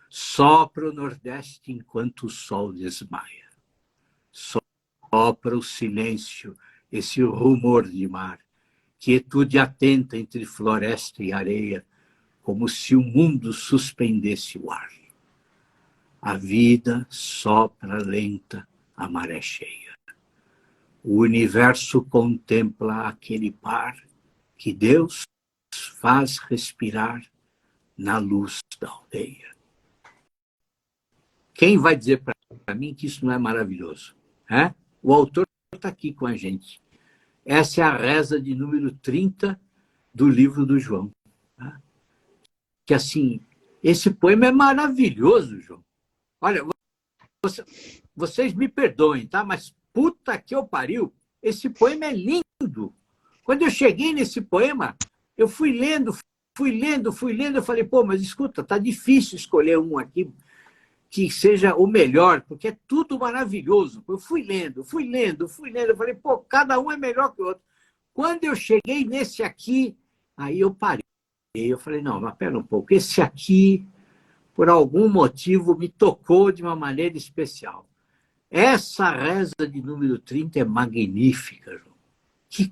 Sopra o nordeste enquanto o sol desmaia. Sopra o silêncio, esse rumor de mar. Quietude atenta entre floresta e areia, como se o mundo suspendesse o ar. A vida sopra lenta a maré cheia. O universo contempla aquele par que Deus faz respirar na luz da aldeia. Quem vai dizer para mim que isso não é maravilhoso? O autor está aqui com a gente. Essa é a reza de número 30 do livro do João. Tá? Que assim, esse poema é maravilhoso, João. Olha, vocês me perdoem, tá? Mas puta que eu pariu, esse poema é lindo. Quando eu cheguei nesse poema, eu fui lendo, eu falei, pô, mas escuta, tá difícil escolher um aqui que seja o melhor, porque é tudo maravilhoso. Eu fui lendo, eu falei, pô, cada um é melhor que o outro. Quando eu cheguei nesse aqui, aí eu parei. Eu falei, não, mas pera um pouco, esse aqui por algum motivo, me tocou de uma maneira especial. Essa reza de número 30 é magnífica, João. Que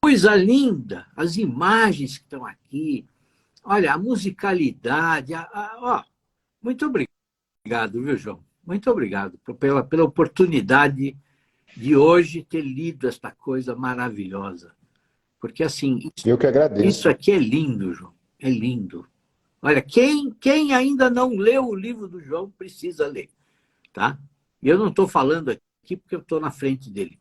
coisa linda! As imagens que estão aqui, olha, a musicalidade. Ó, muito obrigado, viu, João? Muito obrigado pela oportunidade de hoje ter lido esta coisa maravilhosa. Porque, assim, eu que agradeço. Isso aqui é lindo, João. É lindo. Olha, quem ainda não leu o livro do João precisa ler, tá? E eu não estou falando aqui porque eu estou na frente dele.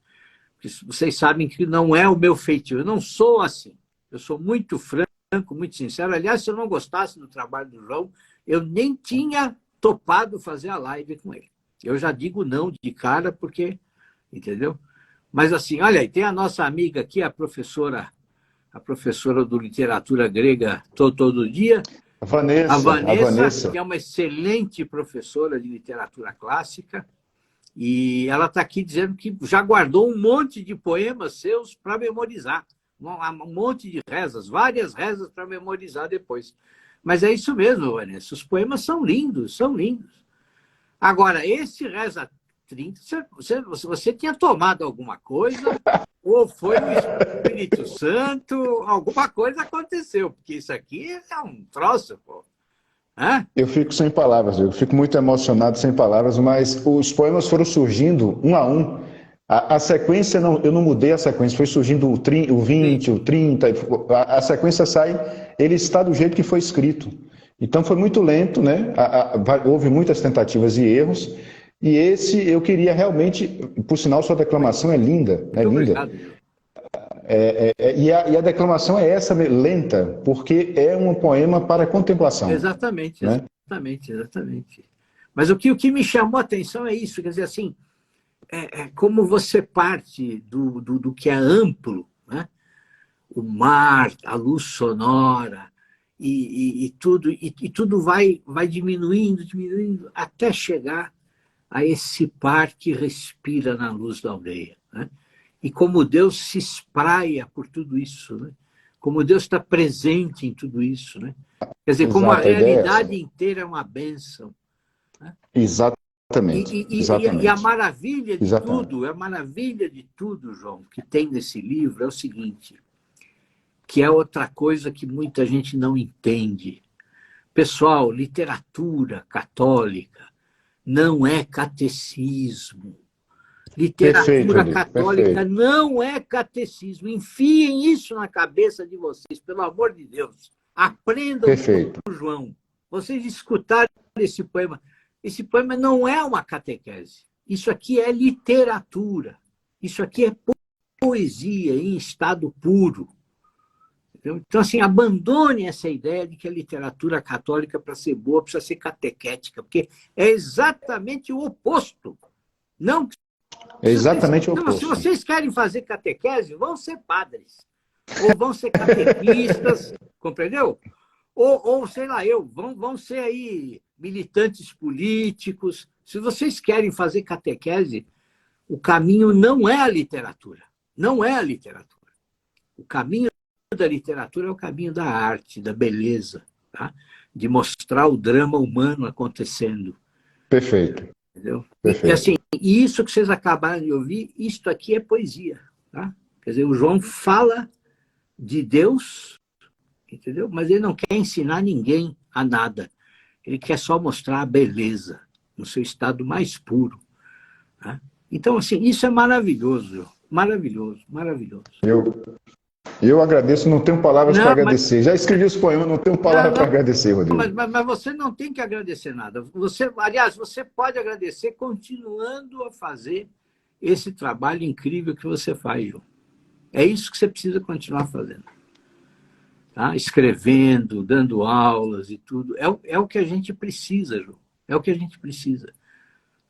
Porque vocês sabem que não é o meu feitio. Eu não sou assim. Eu sou muito franco, muito sincero. Aliás, se eu não gostasse do trabalho do João, eu nem tinha topado fazer a live com ele. Eu já digo não de cara, porque... Entendeu? Mas assim, olha, tem a nossa amiga aqui, a professora do literatura grega todo dia, a Vanessa, que é uma excelente professora de literatura clássica, e ela está aqui dizendo que já guardou um monte de poemas seus para memorizar, um monte de rezas, várias rezas para memorizar depois. Mas é isso mesmo, Vanessa, os poemas são lindos, são lindos. Agora, esse Reza 30, você tinha tomado alguma coisa, ou foi o Espírito Santo, alguma coisa aconteceu, porque isso aqui é um troço, pô. Hã? Eu fico sem palavras, eu fico muito emocionado, sem palavras, mas os poemas foram surgindo um a um. A sequência, eu não mudei a sequência, foi surgindo o 20, o 30, a sequência sai, ele está do jeito que foi escrito. Então foi muito lento, né? Houve muitas tentativas e erros, e esse eu queria realmente, por sinal, sua declamação é linda, é linda. E a declamação é essa, lenta, porque é um poema para contemplação. Exatamente, né? exatamente. Mas o que me chamou a atenção é isso, quer dizer, assim, como você parte do que é amplo, né? O mar, a luz sonora, e tudo vai diminuindo, até chegar a esse par que respira na luz da aldeia. Né? E como Deus se espraia por tudo isso, né? Como Deus está presente em tudo isso. Né? Quer dizer, como a realidade inteira é uma bênção. Né? Exatamente. E a maravilha de tudo, João, que tem nesse livro é o seguinte, que é outra coisa que muita gente não entende. Pessoal, literatura católica não é catecismo. Literatura católica não é catecismo. Enfiem isso na cabeça de vocês, pelo amor de Deus. Aprendam com o João. Vocês escutaram esse poema. Esse poema não é uma catequese. Isso aqui é literatura. Isso aqui é poesia em estado puro. Então, assim, abandone essa ideia de que a literatura católica, para ser boa, precisa ser catequética, porque é exatamente o oposto. Não. É exatamente o oposto. Se vocês querem fazer catequese, vão ser padres. Ou vão ser catequistas, compreendeu? Ou sei lá vão ser aí militantes políticos. Se vocês querem fazer catequese, o caminho não é a literatura. Não é a literatura. O caminho da literatura é o caminho da arte, da beleza, tá? De mostrar o drama humano acontecendo. Perfeito. Entendeu? E assim, isso que vocês acabaram de ouvir, isto aqui é poesia. Tá? Quer dizer, o João fala de Deus, entendeu? Mas ele não quer ensinar ninguém a nada. Ele quer só mostrar a beleza no seu estado mais puro. Tá? Então, assim, isso é maravilhoso, João. Maravilhoso. Eu agradeço, não tenho palavras para agradecer. Já escrevi os poemas, não tenho palavras para agradecer, Rodrigo. Mas você não tem que agradecer nada. Aliás, você pode agradecer continuando a fazer esse trabalho incrível que você faz, João. É isso que você precisa continuar fazendo. Tá? Escrevendo, dando aulas e tudo. É o que a gente precisa, João. É o que a gente precisa.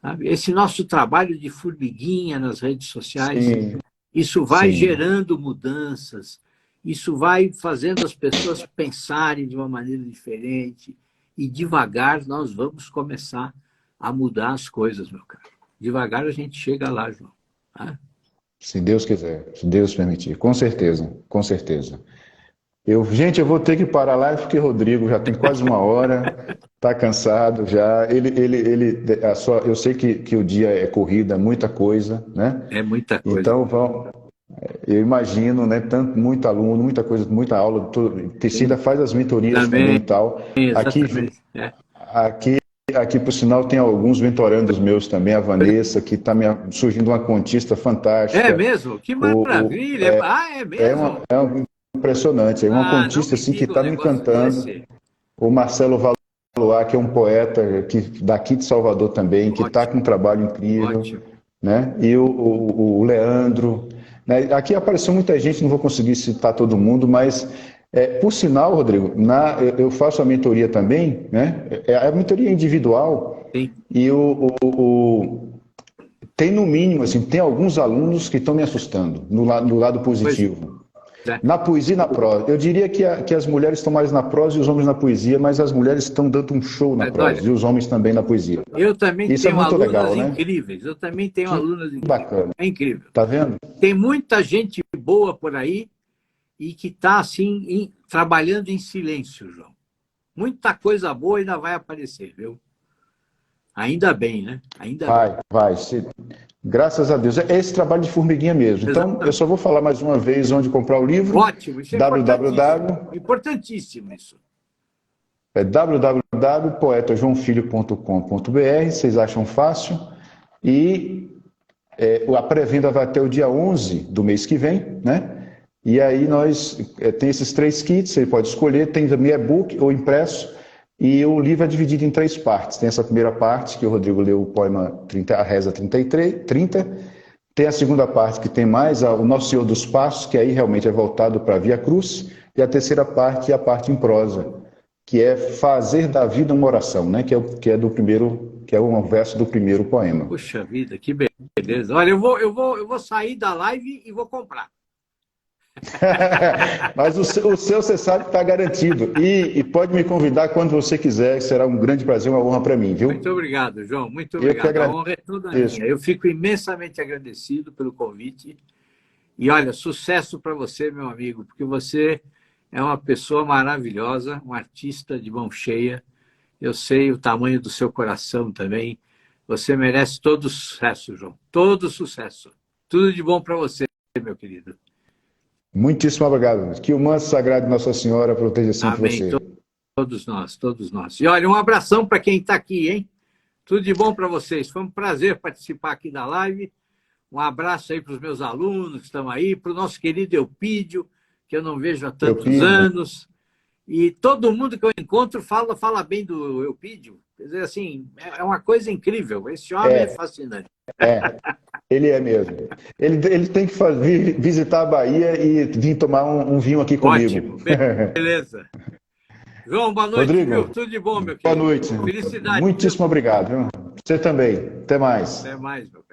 Sabe? Esse nosso trabalho de formiguinha nas redes sociais... Sim. Isso vai gerando mudanças, isso vai fazendo as pessoas pensarem de uma maneira diferente e devagar nós vamos começar a mudar as coisas, meu caro. Devagar a gente chega lá, João. Tá? Se Deus quiser, se Deus permitir, com certeza, com certeza. Gente, eu vou ter que parar lá porque o Rodrigo já tem quase uma hora, está cansado já. Eu sei que o dia é corrida, muita coisa, né? É muita coisa. Então, eu imagino, né? Muito aluno, muita coisa, muita aula. Tecida faz as mentorias também e tal. Exatamente. Aqui, aqui, por sinal, tem alguns mentorandos meus também, a Vanessa, que está surgindo uma contista fantástica. É mesmo? Que maravilha! É mesmo? Impressionante. É uma contista assim, que está me encantando. Desse. O Marcelo Valois, que é um poeta daqui de Salvador também, que está com um trabalho incrível. Ótimo. Né? E o Leandro. Né? Aqui apareceu muita gente, não vou conseguir citar todo mundo, mas, por sinal, Rodrigo, eu faço a mentoria também, né? A mentoria individual. Sim. E tem no mínimo, assim, tem alguns alunos que estão me assustando, no lado positivo. Na poesia e na prosa. Eu diria que as mulheres estão mais na prosa e os homens na poesia, mas as mulheres estão dando um show na prosa, e os homens também na poesia. Eu também Isso tenho é muito alunas legal, incríveis. Eu também tenho alunas incríveis. Bacana. É incrível. Tá vendo? Tem muita gente boa por aí e que está, assim, trabalhando em silêncio, João. Muita coisa boa ainda vai aparecer, viu? Ainda bem, né? Vai. Graças a Deus. É esse trabalho de formiguinha mesmo. Então, eu só vou falar mais uma vez onde comprar o livro. Ótimo, isso é importantíssimo isso. É www.poetajoaofilho.com.br. Vocês acham fácil. E a pré-venda vai até o dia 11 do mês que vem, né? E aí tem esses 3 kits, você pode escolher, tem também e-book ou impresso. E o livro é dividido em 3 partes. Tem essa primeira parte, que o Rodrigo leu o poema a Reza 30. Tem a segunda parte, que tem mais o Nosso Senhor dos Passos, que aí realmente é voltado para a Via Cruz. E a terceira parte é a parte em prosa, que é fazer da vida uma oração, né? Que é um verso do primeiro poema. Puxa vida, que beleza. Olha, eu vou sair da live e vou comprar. Mas o seu você sabe que está garantido. E pode me convidar quando você quiser, será um grande prazer, uma honra para mim, viu? Muito obrigado, João. Muito obrigado. A honra é toda minha. Eu fico imensamente agradecido pelo convite. E olha, sucesso para você, meu amigo, porque você é uma pessoa maravilhosa, um artista de mão cheia. Eu sei o tamanho do seu coração também. Você merece todo o sucesso, João. Todo o sucesso. Tudo de bom para você, meu querido. Muitíssimo obrigado. Que o manso sagrado de Nossa Senhora proteja sempre você. Todos nós. E olha, um abração para quem está aqui, hein? Tudo de bom para vocês. Foi um prazer participar aqui da live. Um abraço aí para os meus alunos que estão aí, para o nosso querido Eupídio, que eu não vejo há tantos anos. E todo mundo que eu encontro fala bem do Eupídio. Quer dizer, assim, é uma coisa incrível. Esse homem é fascinante. Ele é mesmo. Ele tem que visitar a Bahia e vir tomar um vinho aqui comigo. Ótimo, beleza. João, boa noite, Rodrigo, viu? Tudo de bom, meu querido. Boa noite. Felicidade. Muitíssimo obrigado. Viu? Você também. Até mais. Até mais, meu.